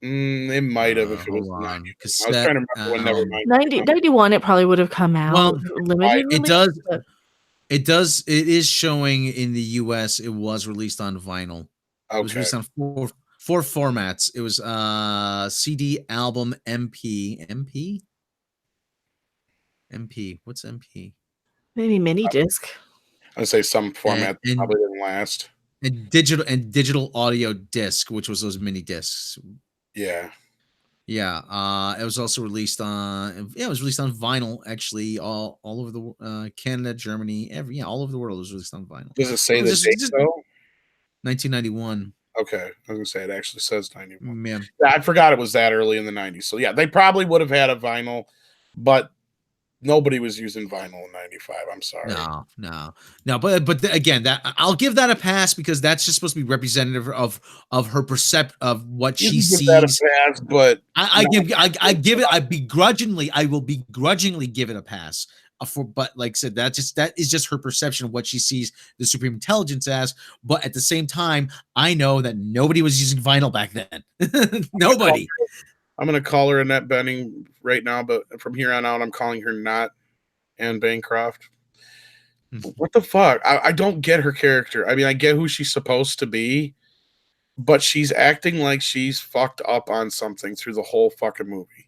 S2: It might have if it was 90.
S1: Cassette,
S2: I was trying to remember when Nevermind.
S3: 91, it probably would have come out.
S1: Well,
S3: limited
S1: it
S3: release,
S1: does.
S3: but...
S1: It does. It is showing in the U.S. It was released on vinyl.
S2: Okay.
S1: It was released on four formats. It was CD, album, MP. What's MP?
S3: Maybe mini disc.
S2: I'd say some format
S1: And-
S2: probably didn't last.
S1: And digital audio disc, which was those mini discs.
S2: Yeah.
S1: Yeah, it was also released on. Yeah, it was released on vinyl. Actually, all over the Canada, Germany, all over the world. It was released on vinyl.
S2: Does it say
S1: It
S2: the
S1: was
S2: date though?
S1: 1991.
S2: Okay, I was gonna say it actually says 91.
S1: Yeah.
S2: Yeah, I forgot it was that early in the 90s. So yeah, they probably would have had a vinyl, but nobody was using vinyl in 95. I'm sorry.
S1: No. But again, that I'll give that a pass because that's just supposed to be representative of her of what
S2: You
S1: she
S2: can give that a
S1: sees.
S2: pass, but
S1: I give it. I will begrudgingly give it a pass. But like I said, that is just her perception of what she sees the Supreme Intelligence as. But at the same time, I know that nobody was using vinyl back then. Nobody.
S2: I'm gonna call her Annette Bening right now, but from here on out, I'm calling her not Anne Bancroft. What the fuck? I don't get her character. I mean, I get who she's supposed to be, but she's acting like she's fucked up on something through the whole fucking movie.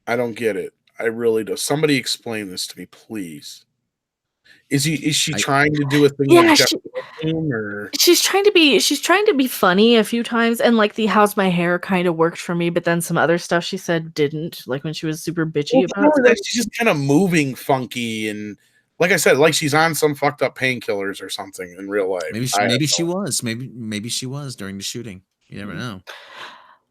S2: I don't get it. I really do. Somebody explain this to me, please. Is she trying to do a thing
S3: Yeah,
S2: like Jeff Goldblum, or
S3: she's trying to be funny a few times, and like the "how's my hair" kind of worked for me, but then some other stuff she said didn't, like when she was super bitchy about
S2: that
S3: stuff.
S2: she's just kind of moving funky, and like I said, like she's on some fucked up painkillers or something in real life.
S1: Maybe she was during the shooting. You never know.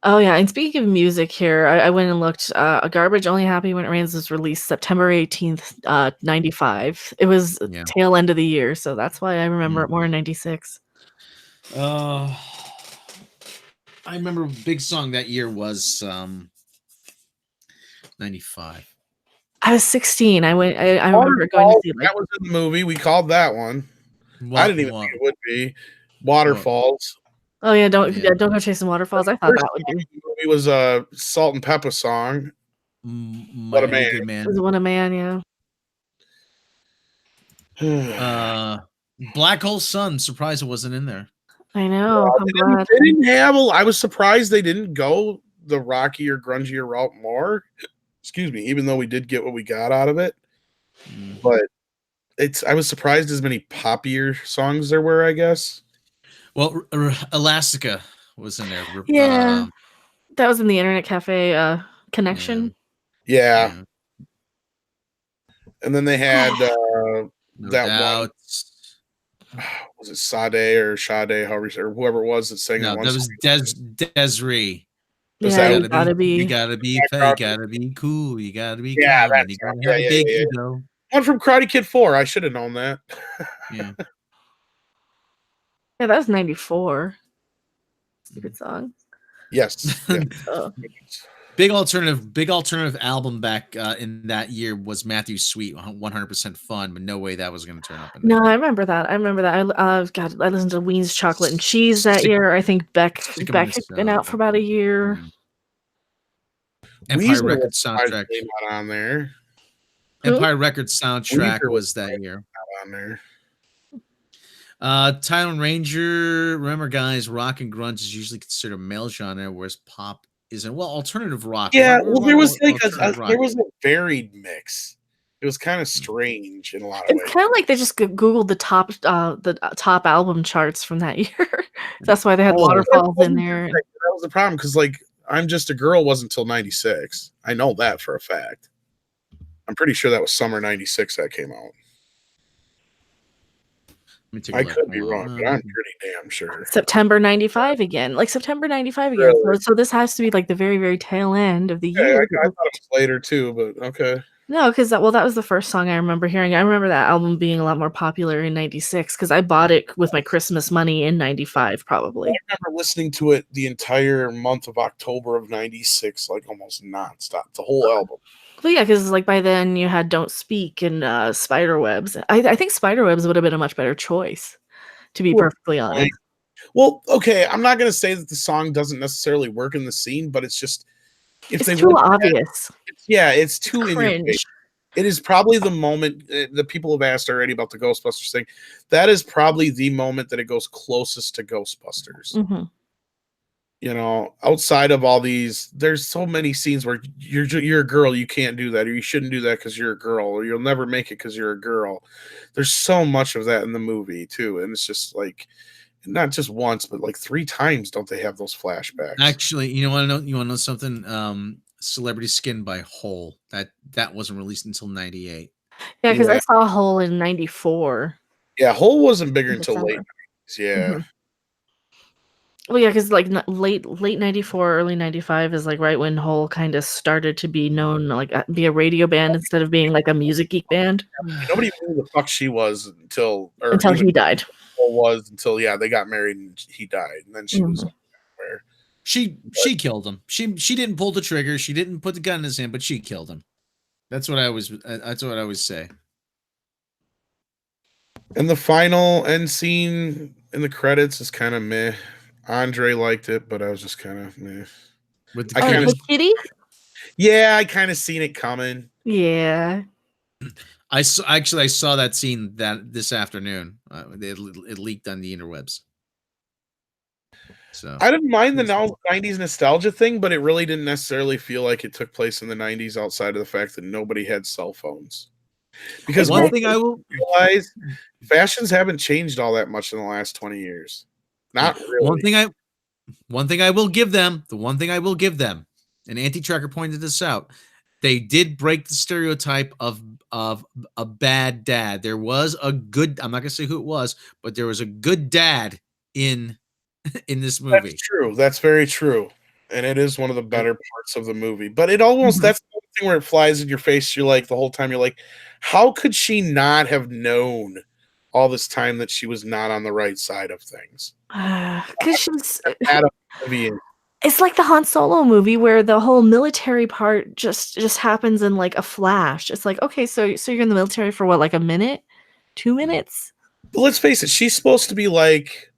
S3: Oh yeah, and speaking of music here, I went and looked. Garbage Only Happy When It Rains was released September 18th, 95. It was tail end of the year, so that's why I remember it more in 96.
S1: I remember a big song that year was 95.
S3: I was 16. I remember going to see
S2: that was in the movie. We called that one. I didn't even think it would be Waterfalls.
S3: Oh yeah, don't go chasing waterfalls. I thought that would be.
S2: The movie was a Salt and Pepper song. What a Man.
S1: Good Man.
S3: It was What a Man,
S1: yeah. Black Hole Sun. Surprised it wasn't in there.
S3: I know. I'm glad.
S2: They didn't have. I was surprised they didn't go the rockier, grungier route more. Excuse me. Even though we did get what we got out of it, but I was surprised as many poppier songs there were. I guess.
S1: Well, Elastica was in there.
S3: Yeah, that was in the Internet Cafe Connection.
S2: Yeah. And then they had that one. Was it Sade or Sade, or whoever it was that sang
S1: that?
S2: No,
S1: that was Desiree.
S3: Yeah, you gotta be
S1: cool. You gotta be
S2: calm.
S1: You gotta have a big ego.
S2: One from Karate Kid 4. I should have known that.
S1: Yeah.
S3: Yeah, that was 94. Stupid song.
S2: Yes.
S1: Big alternative album back in that year was Matthew's Sweet, 100% Fun, but no way that was going to turn up.
S3: No, I remember that. I listened to Ween's Chocolate and Cheese that year. I think Beck had been out for about a year.
S1: Empire Records soundtrack
S2: not on there.
S1: Empire Records soundtrack was that year.
S2: Not on there.
S1: Thailand Ranger. Remember, guys, rock and grunge is usually considered a male genre, whereas pop isn't. Well, alternative rock.
S2: Yeah, well, there was like there was a varied mix. It was kind of strange in a lot of ways.
S3: It's kind of like they just Googled the top album charts from that year. That's why they had Waterfalls in there.
S2: That was the problem because like I'm Just a Girl wasn't until 96. I know that for a fact. I'm pretty sure that was summer 96 that came out. I could be wrong, but I'm pretty damn sure.
S3: September 95 again. Like September 95 again. Really? So this has to be like the very, very tail end of the year.
S2: I thought it was later too, but okay.
S3: No, because that was the first song I remember hearing. I remember that album being a lot more popular in 96 because I bought it with my Christmas money in 95, probably.
S2: I remember listening to it the entire month of October of 96, like almost nonstop, the whole album.
S3: But yeah, because like by then you had Don't Speak and Spiderwebs. I think Spiderwebs would have been a much better choice, to be perfectly honest.
S2: Well, okay, I'm not going to say that the song doesn't necessarily work in the scene, but it's just
S3: it's too obvious.
S2: It's too in your
S3: cringe.
S2: face. It is probably the moment the people have asked already about the Ghostbusters thing. That is probably the moment that it goes closest to Ghostbusters.
S3: Mm-hmm.
S2: You know, outside of all these, there's so many scenes where you're a girl, you can't do that, or you shouldn't do that because you're a girl, or you'll never make it because you're a girl. There's so much of that in the movie too, and it's just like not just once, but like 3 times. Don't they have those flashbacks?
S1: Actually, you want to know? You want to know something? Celebrity Skin by Hole. That wasn't released until '98.
S3: Yeah, because I
S2: Yeah,
S3: saw Hole in '94
S2: yeah. Hole wasn't bigger
S3: in
S2: until late
S3: December.
S2: 90s. Yeah,
S3: Mhm. Well, yeah, because like late '94, early '95 is like right when Hole kind of started to be known, like be a radio band instead of being like a music geek band
S2: nobody knew who the fuck she was until, or
S3: until
S2: even
S3: he died.
S2: Hole was until they got married and he died, and then she was
S3: Mhm.
S2: where.
S1: She killed him. She didn't pull the trigger. She didn't put the gun in his hand, but she killed him. That's what I always. That's what I always say.
S2: And the final end scene in the credits is kind of meh. Andre liked it, but I was just kind of meh.
S1: With the
S2: I
S3: Oh,
S2: kind of,
S3: the kitty?
S2: yeah, I kind of seen it coming.
S3: Yeah.
S1: I saw that scene this afternoon. It leaked on the interwebs. So
S2: I didn't mind the 90s nostalgia thing, but it really didn't necessarily feel like it took place in the 90s outside of the fact that nobody had cell phones. Because
S1: one
S2: most
S1: thing I will
S2: realize fashions haven't changed all that much in the last 20 years.
S1: yeah,
S2: Not really.
S1: one thing I will give them, the one thing I will give them, and Anti-Tracker pointed this out, they did break the stereotype of a bad dad. There was a good, I'm not gonna say who it was, but there was a good dad in this
S2: That's
S1: movie.
S2: true. That's very true. And it is one of the better parts of the movie. But it
S3: Mhm.
S2: almost, that's the thing where it flies in your face. You're like, the whole time, you're like, how could she not have known all this time that she was not on the right side of things?
S3: Because she's
S2: Out of movie.
S3: it's like the Han Solo movie where the whole military part just happens in like a flash. It's like, okay, so you're in the military for what, like a minute? 2 minutes?
S2: But let's face it, she's supposed to be like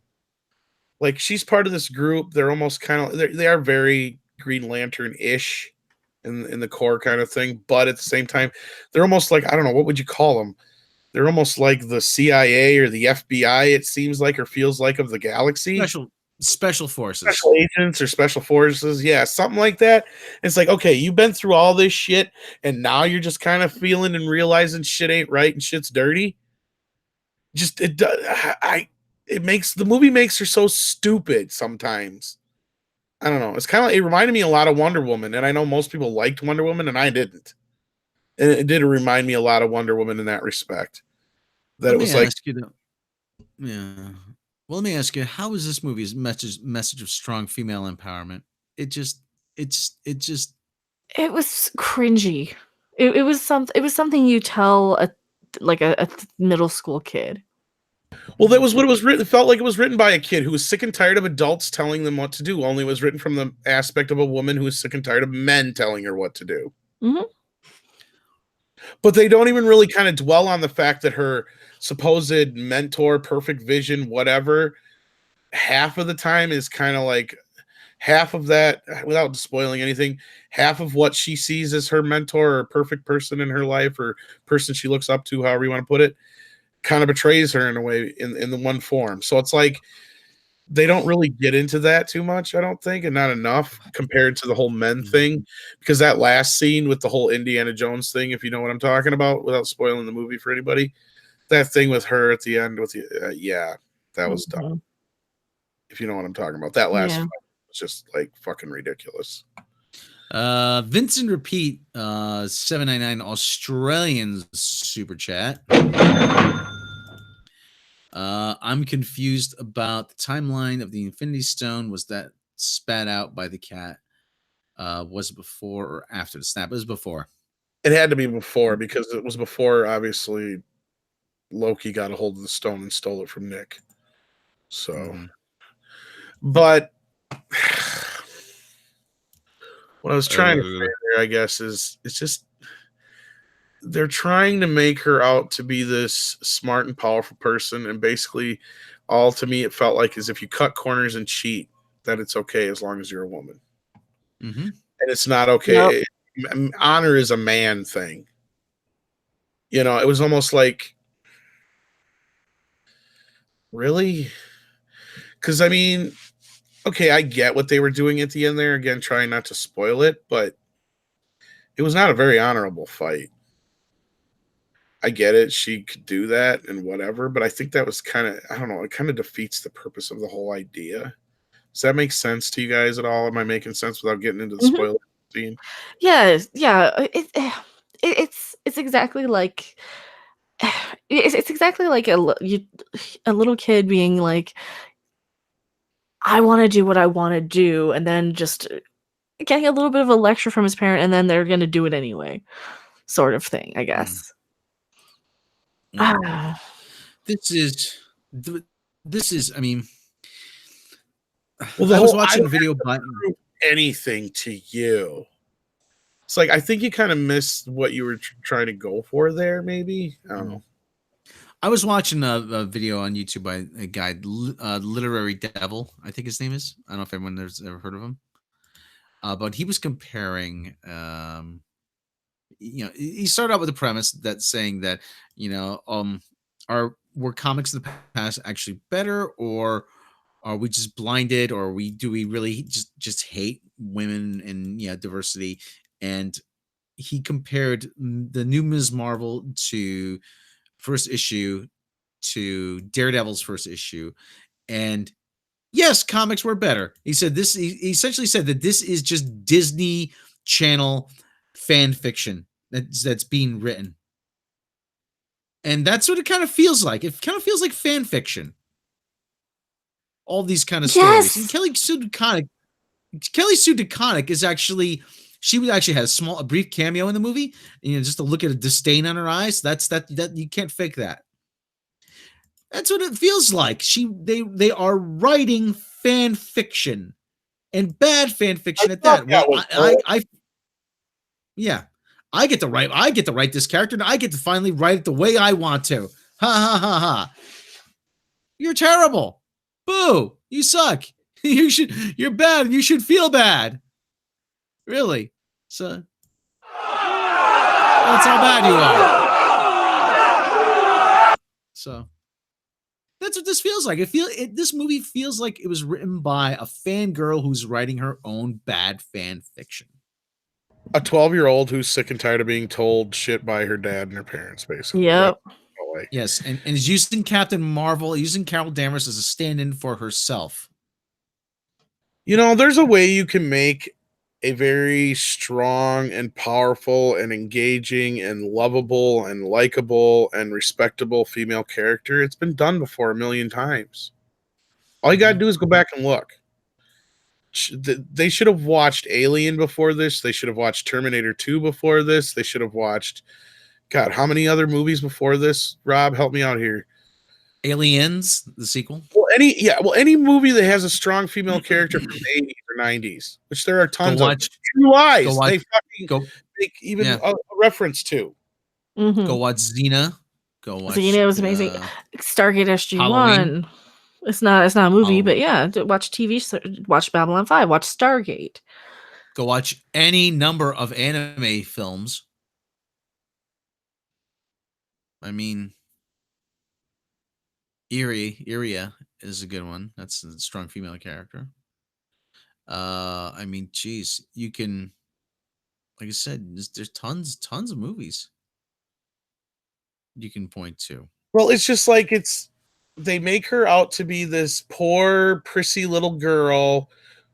S2: she's part of this group. They're almost kind of, they are very Green Lantern-ish in the core kind of thing. But at the same time, they're almost like, I don't know, what would you call them? They're almost like the CIA or the FBI, it seems like, or feels like, of the galaxy.
S1: Special forces.
S2: Special agents or special forces. Yeah, something like that. It's like, okay, you've been through all this shit, and now you're just kind of feeling and realizing shit ain't right and shit's dirty. Just, it does. It makes, the movie makes her so stupid sometimes. I don't know. It's kind of like, it reminded me a lot of Wonder Woman, and I know most people liked Wonder Woman, and I didn't. And it did remind me a lot of Wonder Woman in that respect. That
S1: Let
S2: it
S1: me
S2: was like,
S1: ask you though. Yeah. Well, let me ask you, how is this movie's message of strong female empowerment? It just it just
S3: It was cringy. It was something you tell a middle school kid.
S2: well, that was what it was written. It felt like it was written by a kid who was sick and tired of adults telling them what to do. Only it was written from the aspect of a woman who was sick and tired of men telling her what to do.
S3: Mhm.
S2: But they don't even really kind of dwell on the fact that her supposed mentor, perfect vision, whatever, half of the time is kind of like half of that, without spoiling anything, half of what she sees as her mentor or perfect person in her life or person she looks up to, however you want to put it, kind of betrays her in a way in the one form. So it's like they don't really get into that too much, I don't think, and not enough compared to the whole men thing. Because that last scene with the whole Indiana Jones thing, if you know what I'm talking about, without spoiling the movie for anybody, that thing with her at the end with the yeah, that was dumb.
S3: Mhm.
S2: If you know what I'm talking about, that last
S3: Yeah.
S2: fight was just like fucking ridiculous.
S1: Vincent Repeat 799 Australian super chat. I'm confused about the timeline of the Infinity Stone. Was that spat out by the cat? Was it before or after the snap? It was before.
S2: It had to be before because it was before obviously Loki got a hold of the stone and stole it from Nick. So, but what I was trying to say there, I guess, is it's just they're trying to make her out to be this smart and powerful person, and basically, all to me it felt like is if you cut corners and cheat, that it's okay as long as you're a woman, and it's not
S3: Yep.
S2: okay. Honor is a man thing. You know, it was almost like, really, because I mean, okay, I get what they were doing at the end there. Again, trying not to spoil it, but it was not a very honorable fight. I get it. She could do that and whatever, but I think that was kind of, I don't know, it kind of defeats the purpose of the whole idea. Does that make sense to you guys at all? Am I making sense without getting into the
S3: Mhm.
S2: spoiler scene?
S3: Yes, yeah. It's exactly like it's exactly like a little kid being like, I want to do what I want to do, and then just getting a little bit of a lecture from his parent, and then they're gonna do it anyway, sort of thing, I guess. Ah.
S1: This is, this is. I mean,
S2: Well, the
S1: I was
S2: whole I
S1: watching a
S2: don't
S1: video
S2: have
S1: by.
S2: to prove anything to you. It's like I think you kind of missed what you were trying to go for there. Maybe I don't know.
S1: I was watching a video on YouTube by a guy, Literary Devil, I think his name is. I don't know if everyone has ever heard of him. But he was comparing, he started out with a premise that's saying that, were comics in the past actually better, or are we just blinded, or do we really just hate women and diversity? And he compared the new Ms. Marvel to first issue to Daredevil's first issue, and yes, comics were better. He said this. He essentially said that this is just Disney Channel fan fiction that's being written, and that's what it kind of feels like. It kind of feels like fan fiction. All these kind of stories. And
S3: Yes.
S1: Kelly Sue DeConnick is actually. She would actually have a brief cameo in the movie. Just to look at a disdain on her eyes. That you can't fake that. That's what it feels like. They are writing fan fiction, and bad fan fiction at that. Well, yeah, I get to write this character, and I get to finally write it the way I want to. Ha ha ha ha! You're terrible. Boo! You suck. You're bad, and you should feel bad. Really? So that's how bad you are. So. That's what this feels like. This movie feels like it was written by a fangirl who's writing her own bad fan fiction.
S2: A 12-year-old who's sick and tired of being told shit by her dad and her parents, basically.
S3: Yep.
S1: Yes, and is using Captain Marvel, using Carol Danvers as a stand-in for herself.
S2: There's a way you can make a very strong and powerful and engaging and lovable and likable and respectable female character. It's been done before a million times. All you got to do is go back and look. They should have watched Alien before this. They should have watched Terminator 2 before this. They should have watched, God, how many other movies before this? Rob, help me out here.
S1: Aliens, the sequel.
S2: Well, any movie that has a strong female character from the 80s or 90s, which there are tons of. True Lies, they fucking make even a reference to.
S3: Mm-hmm.
S1: Go watch Xena. Go watch
S3: Xena was amazing. Stargate SG-1. Halloween. It's not a movie, Halloween. But yeah, watch TV. Watch Babylon 5. Watch Stargate.
S1: Go watch any number of anime films. I mean, Iria is a good one. That's a strong female character. I mean, geez, you can, like I said, there's tons of movies you can point to.
S2: Well, it's just like they make her out to be this poor, prissy little girl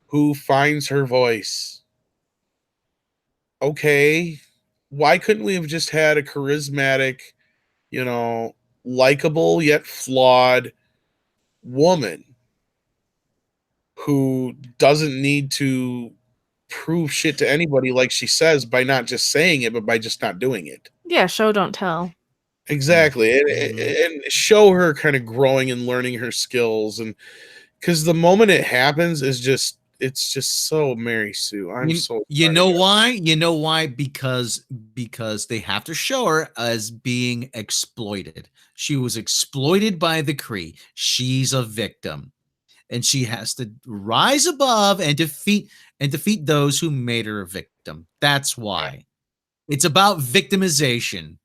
S2: who finds her voice. Okay, why couldn't we have just had a charismatic, likable yet flawed woman who doesn't need to prove shit to anybody, like she says, by not just saying it, but by just not doing it?
S3: Yeah, show don't tell.
S2: Exactly. And show her kind of growing and learning her skills. And because the moment it happens it's just so Mary Sue.
S1: You know why? Because they have to show her as being exploited. She was exploited by the Kree. She's a victim, and she has to rise above and defeat those who made her a victim. That's why. It's about victimization.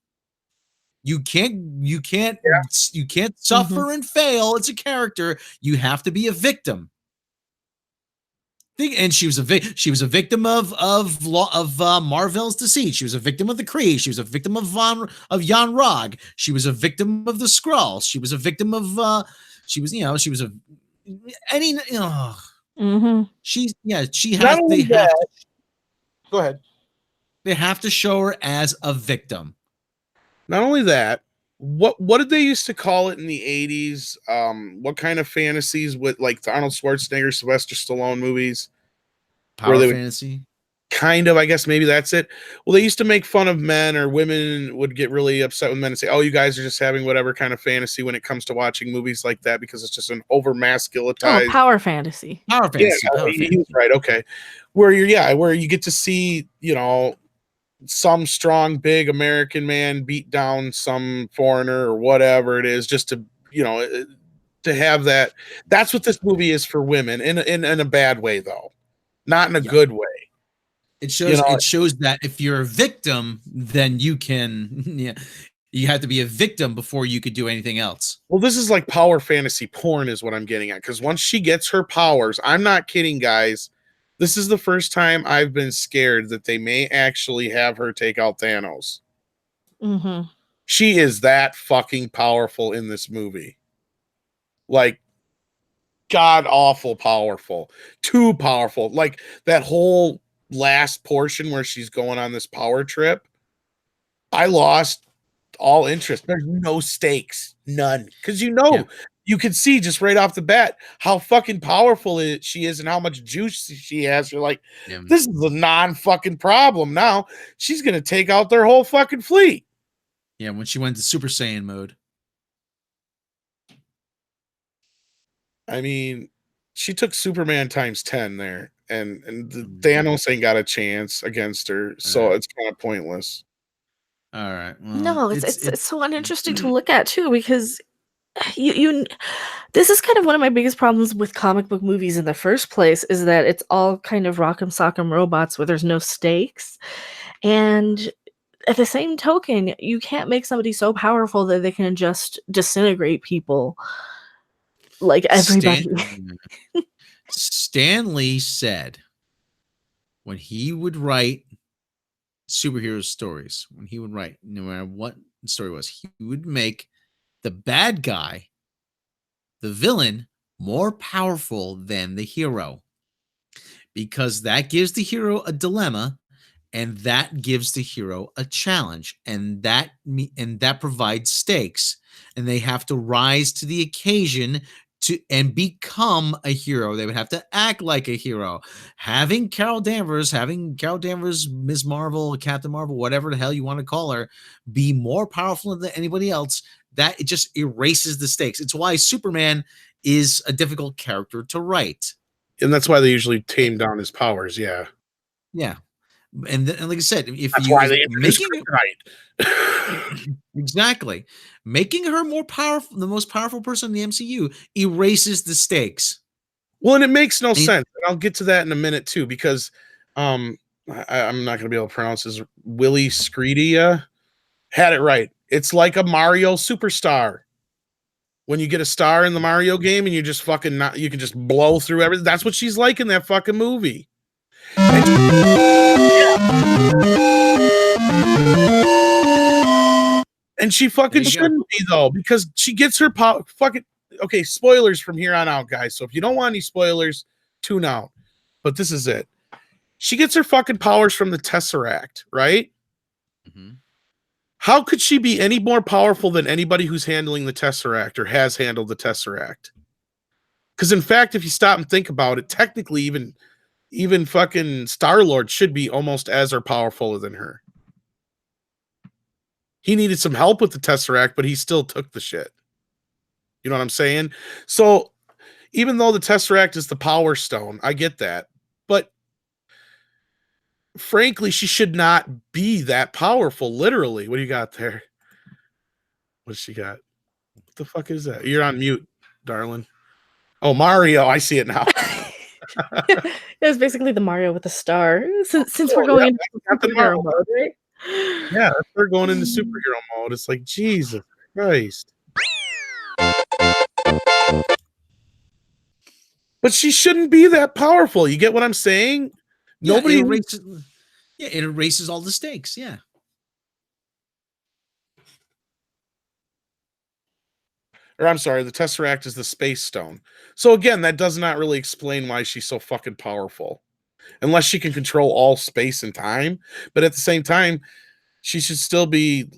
S1: You can't suffer and fail as a character. You have to be a victim. And she was a victim of Marvel's deceit. She was a victim of the Kree. She was a victim of Jan Rog. She was a victim of the Skrulls. She was a victim of she was a any she's she has
S2: Go ahead.
S1: they have to show her as a victim.
S2: Not only that, what did they used to call it in the 80s? What kind of fantasies with like the Arnold Schwarzenegger, Sylvester Stallone movies?
S1: Power fantasy?
S2: Kind of, I guess maybe that's it. Well, they used to make fun of men, or women would get really upset with men and say, "Oh, you guys are just having whatever kind of fantasy when it comes to watching movies like that because it's just an over masculinized
S3: power fantasy."
S1: Power fantasy.
S2: Yeah, he was right. Okay, where you get to see, some strong, big American man beat down some foreigner or whatever it is, just to to have that. That's what this movie is for women, in a bad way though, not in a good way.
S1: It shows that if you're a victim, then you can you have to be a victim before you could do anything else.
S2: Well, this is like power fantasy porn is what I'm getting at, because once she gets her powers, I'm not kidding, guys. This is the first time I've been scared that they may actually have her take out Thanos.
S3: Mm-hmm.
S2: She is that fucking powerful in this movie. Like, god awful powerful. Too powerful. Like, that whole last portion where she's going on this power trip, I lost all interest. There's no stakes. None. Because you can see just right off the bat how fucking powerful she is and how much juice she has. You're like, this is a non-fucking problem now. She's going to take out their whole fucking fleet.
S1: Yeah, when she went to Super Saiyan mode.
S2: I mean, she took Superman times 10 there. And the Thanos ain't got a chance against her, so it's kind of pointless.
S1: All right. Well,
S3: no, it's so uninteresting to look at too, because this is kind of one of my biggest problems with comic book movies in the first place, is that it's all kind of rock'em sock'em robots where there's no stakes. And at the same token, you can't make somebody so powerful that they can just disintegrate people like everybody.
S1: Stan Lee said when he would write superhero stories, no matter what the story was, he would make the bad guy, the villain, more powerful than the hero, because that gives the hero a dilemma, and that gives the hero a challenge, and that provides stakes, and they have to rise to the occasion and become a hero. They would have to act like a hero. Having Carol Danvers, Ms. Marvel, Captain Marvel, whatever the hell you want to call her, be more powerful than anybody else, that it just erases the stakes. It's why Superman is a difficult character to write.
S2: And that's why they usually tame down his powers, yeah.
S1: Yeah. And like I said,
S2: that's why they making
S1: exactly, making her more powerful, the most powerful person in the MCU, erases the stakes.
S2: Well, and it makes no sense. And I'll get to that in a minute too, because I'm not going to be able to pronounce his Willie Screedia. Had it right. It's like a Mario superstar. When you get a star in the Mario game and you just fucking you can just blow through everything. That's what she's like in that fucking movie. And she fucking shouldn't be though, because she gets her fucking okay. Spoilers from here on out, guys. So if you don't want any spoilers, tune out. But this is it. She gets her fucking powers from the Tesseract, right?
S1: Mm-hmm.
S2: How could she be any more powerful than anybody who's handling the Tesseract or has handled the Tesseract? Because in fact, if you stop and think about it, technically, even fucking Star-Lord should be almost as or powerful than her. He needed some help with the Tesseract, but he still took the shit. You know what I'm saying? So even though the Tesseract is the Power Stone, I get that. But frankly, she should not be that powerful, literally. What do you got there? What's she got? What the fuck is that? You're on mute, darling. Oh, Mario. I see it now.
S3: It was basically the Mario with the star. Since we're going into superhero mode, right?
S2: Yeah, they're going into superhero mode. It's like, Jesus Christ. But she shouldn't be that powerful. You get what I'm saying?
S1: Yeah,
S2: Nobody.
S1: it erases all the stakes. Yeah.
S2: Or I'm sorry, the Tesseract is the space stone. So again, that does not really explain why she's so fucking powerful. Unless she can control all space and time. But at the same time, she should still be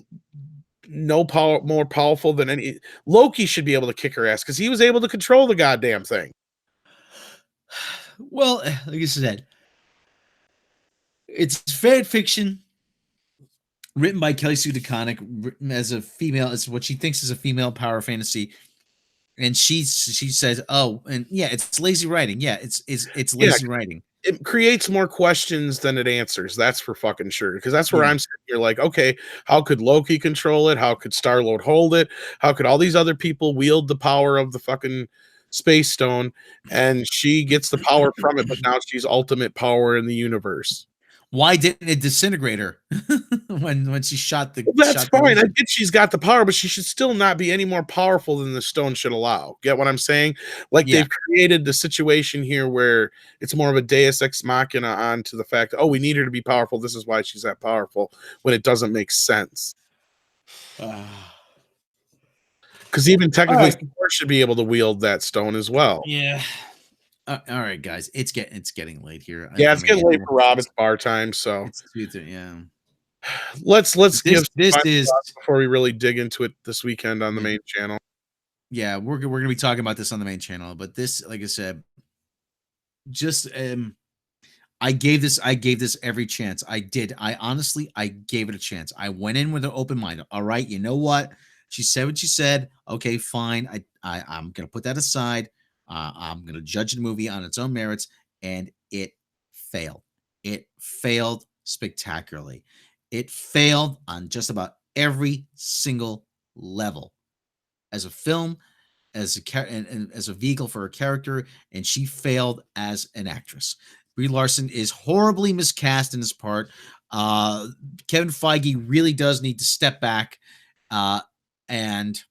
S2: more powerful than any. Loki should be able to kick her ass because he was able to control the goddamn thing.
S1: Well, like I said, it's fan fiction written by Kelly Sue DeConnick, written as a female, as what she thinks is a female power fantasy. And she says, "Oh, and yeah, it's lazy writing. Yeah, it's lazy writing.
S2: It creates more questions than it answers. That's for fucking sure. Because that's where I'm sitting here like, okay, how could Loki control it? How could Star-Lord hold it? How could all these other people wield the power of the fucking space stone? And she gets the power from it, but now she's ultimate power in the universe.
S1: Why didn't it disintegrate her when she shot the?
S2: Well, that's fine. I get she's got the power, but she should still not be any more powerful than the stone should allow. Get what I'm saying? Like they've created the situation here where it's more of a Deus Ex Machina onto the fact that, oh, we need her to be powerful. This is why she's that powerful, when it doesn't make sense. Because even technically, Thor should be able to wield that stone as well.
S1: Yeah. All right, guys, it's getting late here.
S2: Yeah, it's getting late for Rob. It's bar time, so
S1: yeah.
S2: Let's give
S1: this is
S2: before we really dig into it this weekend on the main channel.
S1: Yeah, we're gonna be talking about this on the main channel, but this, like I said, just I gave this every chance. I did. I honestly gave it a chance. I went in with an open mind. All right, you know what? She said what she said. Okay, fine. I'm gonna put that aside. I'm going to judge the movie on its own merits, and it failed. It failed spectacularly. It failed on just about every single level. As a film, as a vehicle for her character, and she failed as an actress. Brie Larson is horribly miscast in this part. Kevin Feige really does need to step back, and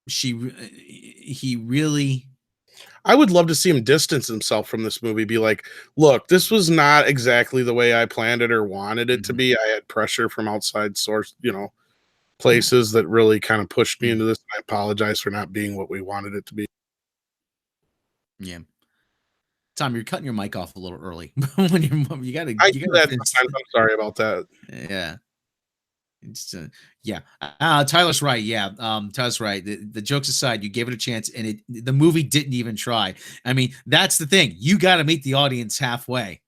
S1: he really.
S2: I would love to see him distance himself from this movie. Be like, look, this was not exactly the way I planned it or wanted it to be. I had pressure from outside source, places that really kind of pushed me into this. I apologize for not being what we wanted it to be.
S1: Yeah. Tom, you're cutting your mic off a little early. When you gotta.
S2: I do that sometimes. I'm sorry about that.
S1: Yeah. It's Tyler's right. Yeah, Tyler's right. The jokes aside, you gave it a chance, and the movie didn't even try. I mean, that's the thing. You got to meet the audience halfway.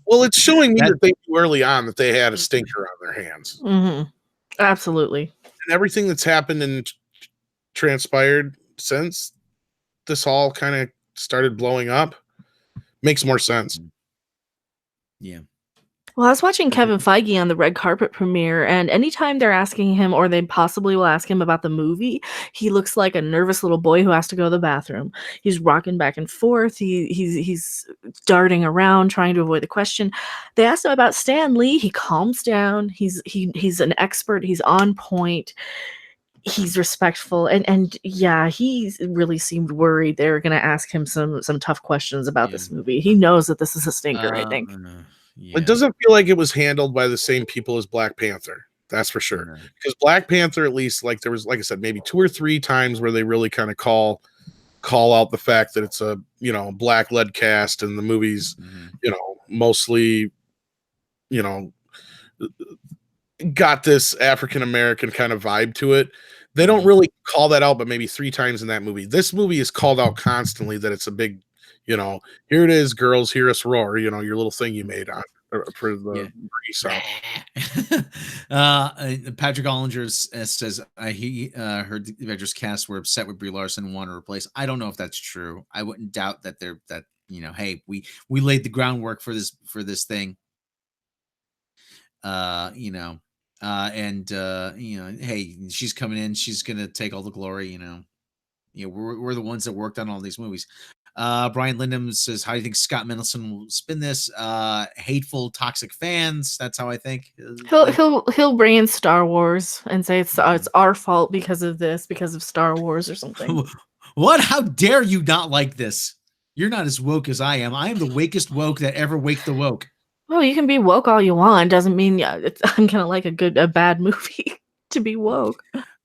S2: Well, it's showing me that they knew early on that they had a stinker on their hands.
S3: Mm-hmm. Absolutely.
S2: And everything that's happened and transpired since this all kind of started blowing up makes more sense.
S1: Yeah.
S3: Well, I was watching Kevin Feige on the red carpet premiere, and anytime they're asking him, or they possibly will ask him about the movie, he looks like a nervous little boy who has to go to the bathroom. He's rocking back and forth. He's darting around trying to avoid the question. They asked him about Stan Lee. He calms down. He's an expert. He's on point. He's respectful, and yeah, he really seemed worried they were going to ask him some tough questions about this movie. He knows that this is a stinker, I think.
S2: Yeah. It doesn't feel like it was handled by the same people as Black Panther. That's for sure. Because Black Panther, at least, like there was, like I said, maybe 2 or 3 times where they really kind of call out the fact that it's a black led cast, and the movie's mostly got this African American kind of vibe to it. They don't really call that out, but maybe 3 times in that movie. This movie is called out constantly that it's a big, here it is, girls, hear us roar, your little thing you made on for the song.
S1: Patrick Ollinger says he heard the Avengers cast were upset with Brie Larson and want to replace. I don't know if that's true. I wouldn't doubt that hey, we laid the groundwork for this thing. Hey, she's coming in, she's gonna take all the glory. We're the ones that worked on all these movies. Brian Lindham says, how do you think Scott Mendelsohn will spin this? Hateful, toxic fans. That's how I think.
S3: He'll bring in Star Wars and say it's our fault because of this, because of Star Wars or something.
S1: What? How dare you not like this? You're not as woke as I am. I am the wakest woke that ever wake the woke.
S3: Well, you can be woke all you want. Doesn't mean I'm gonna like a bad movie to be woke.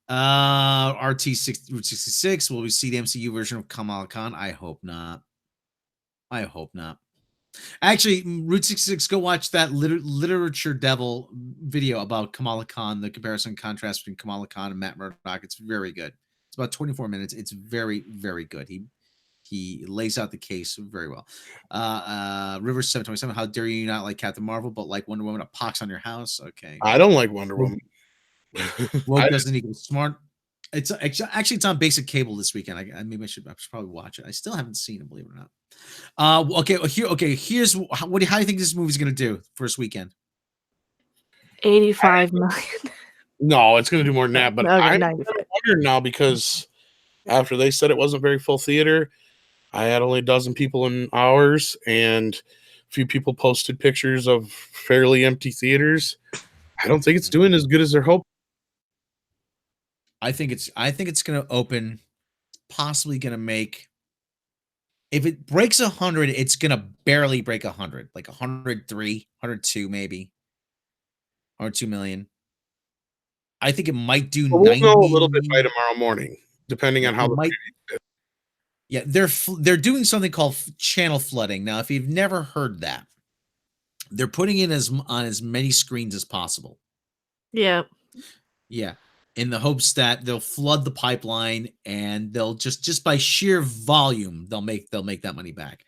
S1: Route 66. Will we see the MCU version of Kamala Khan? I hope not. I hope not. Actually, Route 66, go watch that Literature Devil video about Kamala Khan, the comparison and contrast between Kamala Khan and Matt Murdock. It's very good. It's about 24 minutes. It's very, very good. He lays out the case very well. Rivers 727. How dare you not like Captain Marvel, but like Wonder Woman? A pox on your house. Okay.
S2: I don't like Wonder Woman.
S1: Woke doesn't equal smart. It's actually it's on basic cable this weekend. I should probably watch it. I still haven't seen it, believe it or not. Here's how do you think this movie's gonna do first weekend?
S3: 85 million.
S2: No, it's gonna do more than that. But
S3: Okay,
S2: I'm
S3: 95.
S2: wondering now because after they said it wasn't very full theater, I had only a dozen people in hours, and a few people posted pictures of fairly empty theaters. I don't think it's doing as good as they're hoping.
S1: I think it's gonna open, possibly gonna make. If it breaks 100, it's gonna barely break 100, like 103, 102, maybe 102 million. I think it might do 90.
S2: We'll know a little bit by tomorrow morning, depending on how the
S1: might. Yeah, they're doing something called channel flooding. Now, if you've never heard that, they're putting it on as many screens as possible.
S3: Yeah.
S1: Yeah. In the hopes that they'll flood the pipeline and they'll just by sheer volume, they'll make that money back.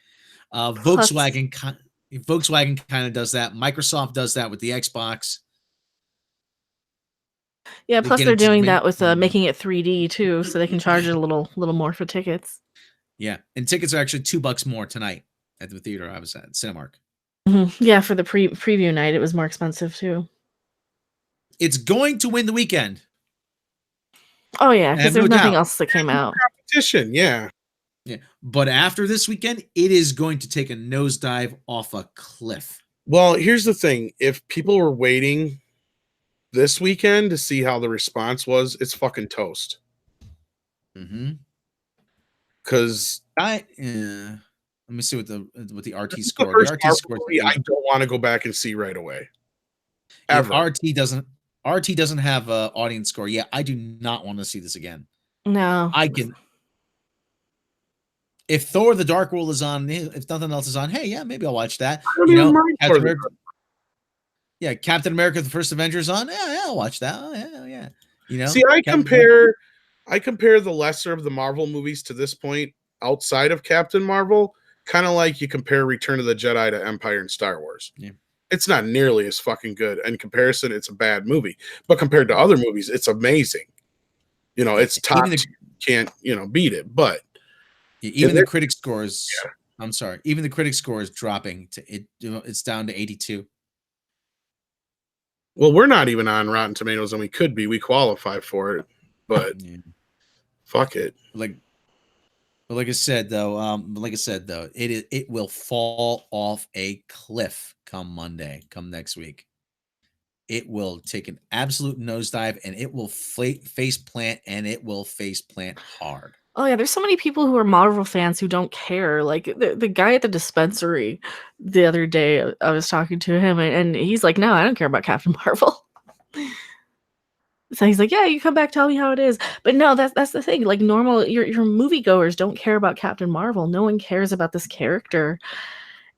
S1: Volkswagen kind of does that. Microsoft does that with the Xbox.
S3: Yeah, plus they're doing that with making it 3D too, so they can charge it a little more for tickets.
S1: Yeah, and tickets are actually $2 more tonight at the theater I was at, Cinemark.
S3: Mm-hmm. Yeah, for the preview night, it was more expensive too.
S1: It's going to win the weekend.
S3: Oh yeah, because there's nothing else that came out.
S2: Competition, yeah.
S1: Yeah, but after this weekend, it is going to take a nosedive off a cliff.
S2: Well, here's the thing: if people were waiting this weekend to see how the response was, it's fucking toast.
S1: Mm-hmm.
S2: Because
S1: let me see what the RT score. The RT score.
S2: I don't want to go back and see right away. Ever.
S1: RT doesn't have an audience score. Yeah, I do not want to see this again.
S3: No,
S1: I can. If Thor: The Dark World is on, if nothing else is on, hey, yeah, maybe I'll watch that. Captain America: The First Avenger is on. Yeah, I'll watch that. Oh, yeah.
S2: See, I compare the lesser of the Marvel movies to this point outside of Captain Marvel, kind of like you compare Return of the Jedi to Empire and Star Wars.
S1: Yeah.
S2: It's not nearly as fucking good. In comparison, it's a bad movie. But compared to other movies, it's amazing. It's top. Can't beat it. But
S1: even the critic scores. Yeah. I'm sorry. Even the critic score is dropping to it. It's down to 82.
S2: Well, we're not even on Rotten Tomatoes, and we could be. We qualify for it, but fuck it.
S1: Like I said though, it will fall off a cliff come next week. It will take an absolute nosedive, and it will face plant, and it will face plant hard.
S3: Oh yeah, there's so many people who are Marvel fans who don't care. Like the guy at the dispensary the other day, I was talking to him, and he's like, "No, I don't care about Captain Marvel." So he's like, "Yeah, you come back, tell me how it is." But no, that's the thing. Like normal, your moviegoers don't care about Captain Marvel. No one cares about this character,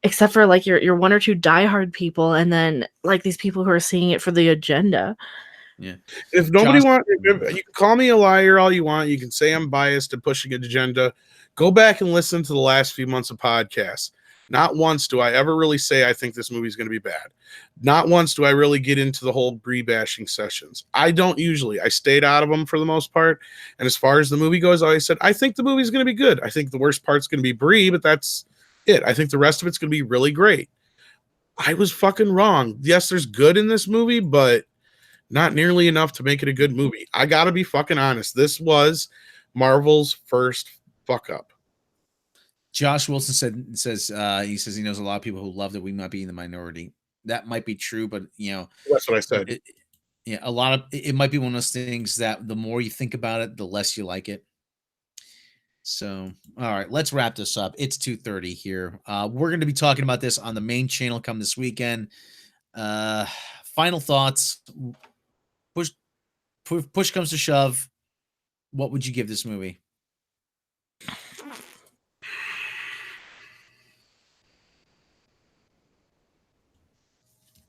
S3: except for like your one or two diehard people, and then like these people who are seeing it for the agenda.
S1: Yeah.
S2: If nobody wants, you can call me a liar all you want. You can say I'm biased and pushing an agenda. Go back and listen to the last few months of podcasts. Not once do I ever really say I think this movie's going to be bad. Not once do I really get into the whole Brie bashing sessions. I don't usually. I stayed out of them for the most part. And as far as the movie goes, I always said, I think the movie's going to be good. I think the worst part's going to be Brie, but that's it. I think the rest of it's going to be really great. I was fucking wrong. Yes, there's good in this movie, but not nearly enough to make it a good movie. I gotta be fucking honest. This was Marvel's first fuck up.
S1: Josh Wilson says he knows a lot of people who loved it. We might be in the minority. That might be true, but
S2: that's what I said.
S1: It might be one of those things that the more you think about it, the less you like it. So, all right, let's wrap this up. It's 2:30 here. We're going to be talking about this on the main channel come this weekend. Final thoughts. Push comes to shove. What would you give this movie?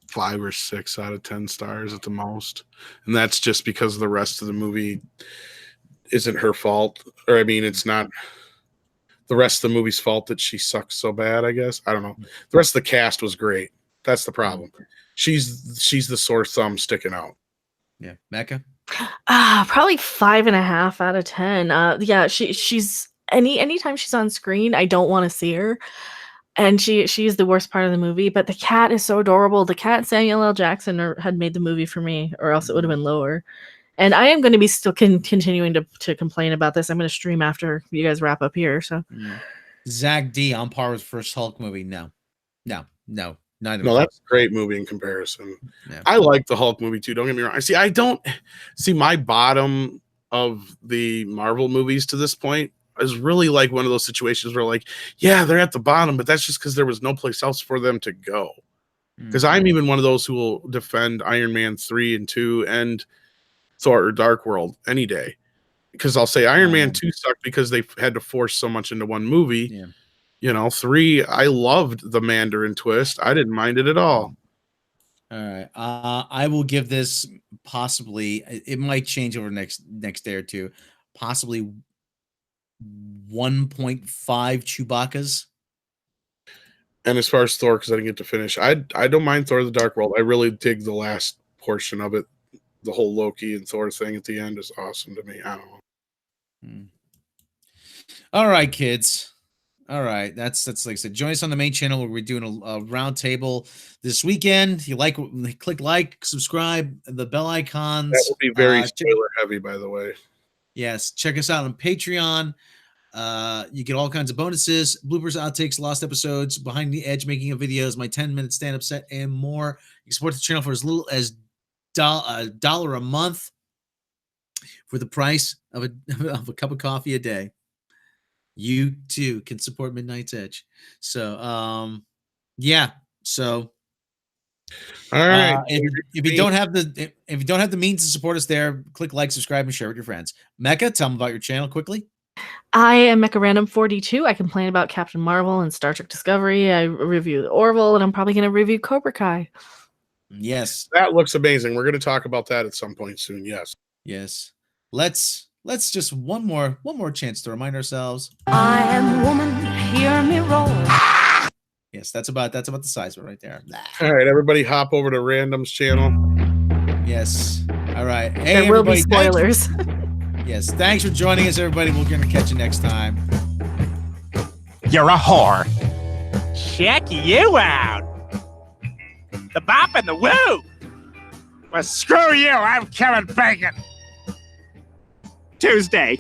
S2: 5 or 6 out of 10 stars at the most, and that's just because the rest of the movie isn't her fault, or I mean, it's not the rest of the movie's fault that she sucks so bad. I guess I don't know. The rest of the cast was great. That's the problem. She's the sore thumb sticking out.
S1: Yeah, Mecha.
S3: Probably 5.5 out of 10. Yeah, she's anytime she's on screen, I don't want to see her. And she's the worst part of the movie, but the cat is so adorable. The cat and Samuel L. Jackson had made the movie for me, or else it would have been lower. And I am going to be still continuing to complain about this. I'm going to stream after you guys wrap up here. So,
S1: Zach D on par with first Hulk movie. No, neither.
S2: No, that's a great movie in comparison.
S1: Yeah.
S2: I like the Hulk movie too. Don't get me wrong. I don't see my bottom of the Marvel movies to this point is really like one of those situations where like, yeah, they're at the bottom, but that's just because there was no place else for them to go. Because I'm even one of those who will defend Iron Man 3 and 2 and Thor Dark World any day. Because I'll say Iron Man 2 sucked because they had to force so much into one movie.
S1: Yeah.
S2: You know, 3, I loved the Mandarin twist. I didn't mind it at all.
S1: All right. I will give this possibly, it might change over next day or two, possibly 1.5 Chewbacca's.
S2: And as far as Thor, because I didn't get to finish, I don't mind Thor the Dark World. I really dig the last portion of it. The whole Loki and Thor thing at the end is awesome to me. I don't know.
S1: All right, kids. All right, that's like I said. Join us on the main channel where we're doing a roundtable this weekend. You click like, subscribe, the bell icons.
S2: That will be very spoiler heavy, by the way.
S1: Yes, check us out on Patreon. You get all kinds of bonuses, bloopers, outtakes, lost episodes, behind the edge making of videos, my 10-minute stand-up set, and more. You can support the channel for as little as $1 a month for the price of a cup of coffee a day. You too can support Midnight's Edge. So, yeah. So,
S2: all right.
S1: If you don't have the means to support us there, click like, subscribe, and share with your friends. Mecha, tell them about your channel quickly.
S3: I am Mecha Random 42. I complain about Captain Marvel and Star Trek Discovery. I review the Orville, and I'm probably going to review Cobra Kai.
S1: Yes,
S2: that looks amazing. We're going to talk about that at some point soon. Yes.
S1: Let's just one more chance to remind ourselves.
S4: I am woman, hear me roll.
S1: Yes, that's about the size of it right there.
S2: All right, everybody, hop over to Random's channel.
S1: Yes. All right. Hey,
S3: there will be spoilers.
S1: Yes. Thanks for joining us, everybody. We're gonna catch you next time.
S5: You're a whore. Check you out. The bop and the woo. Well, screw you. I'm Kevin Bacon. Tuesday.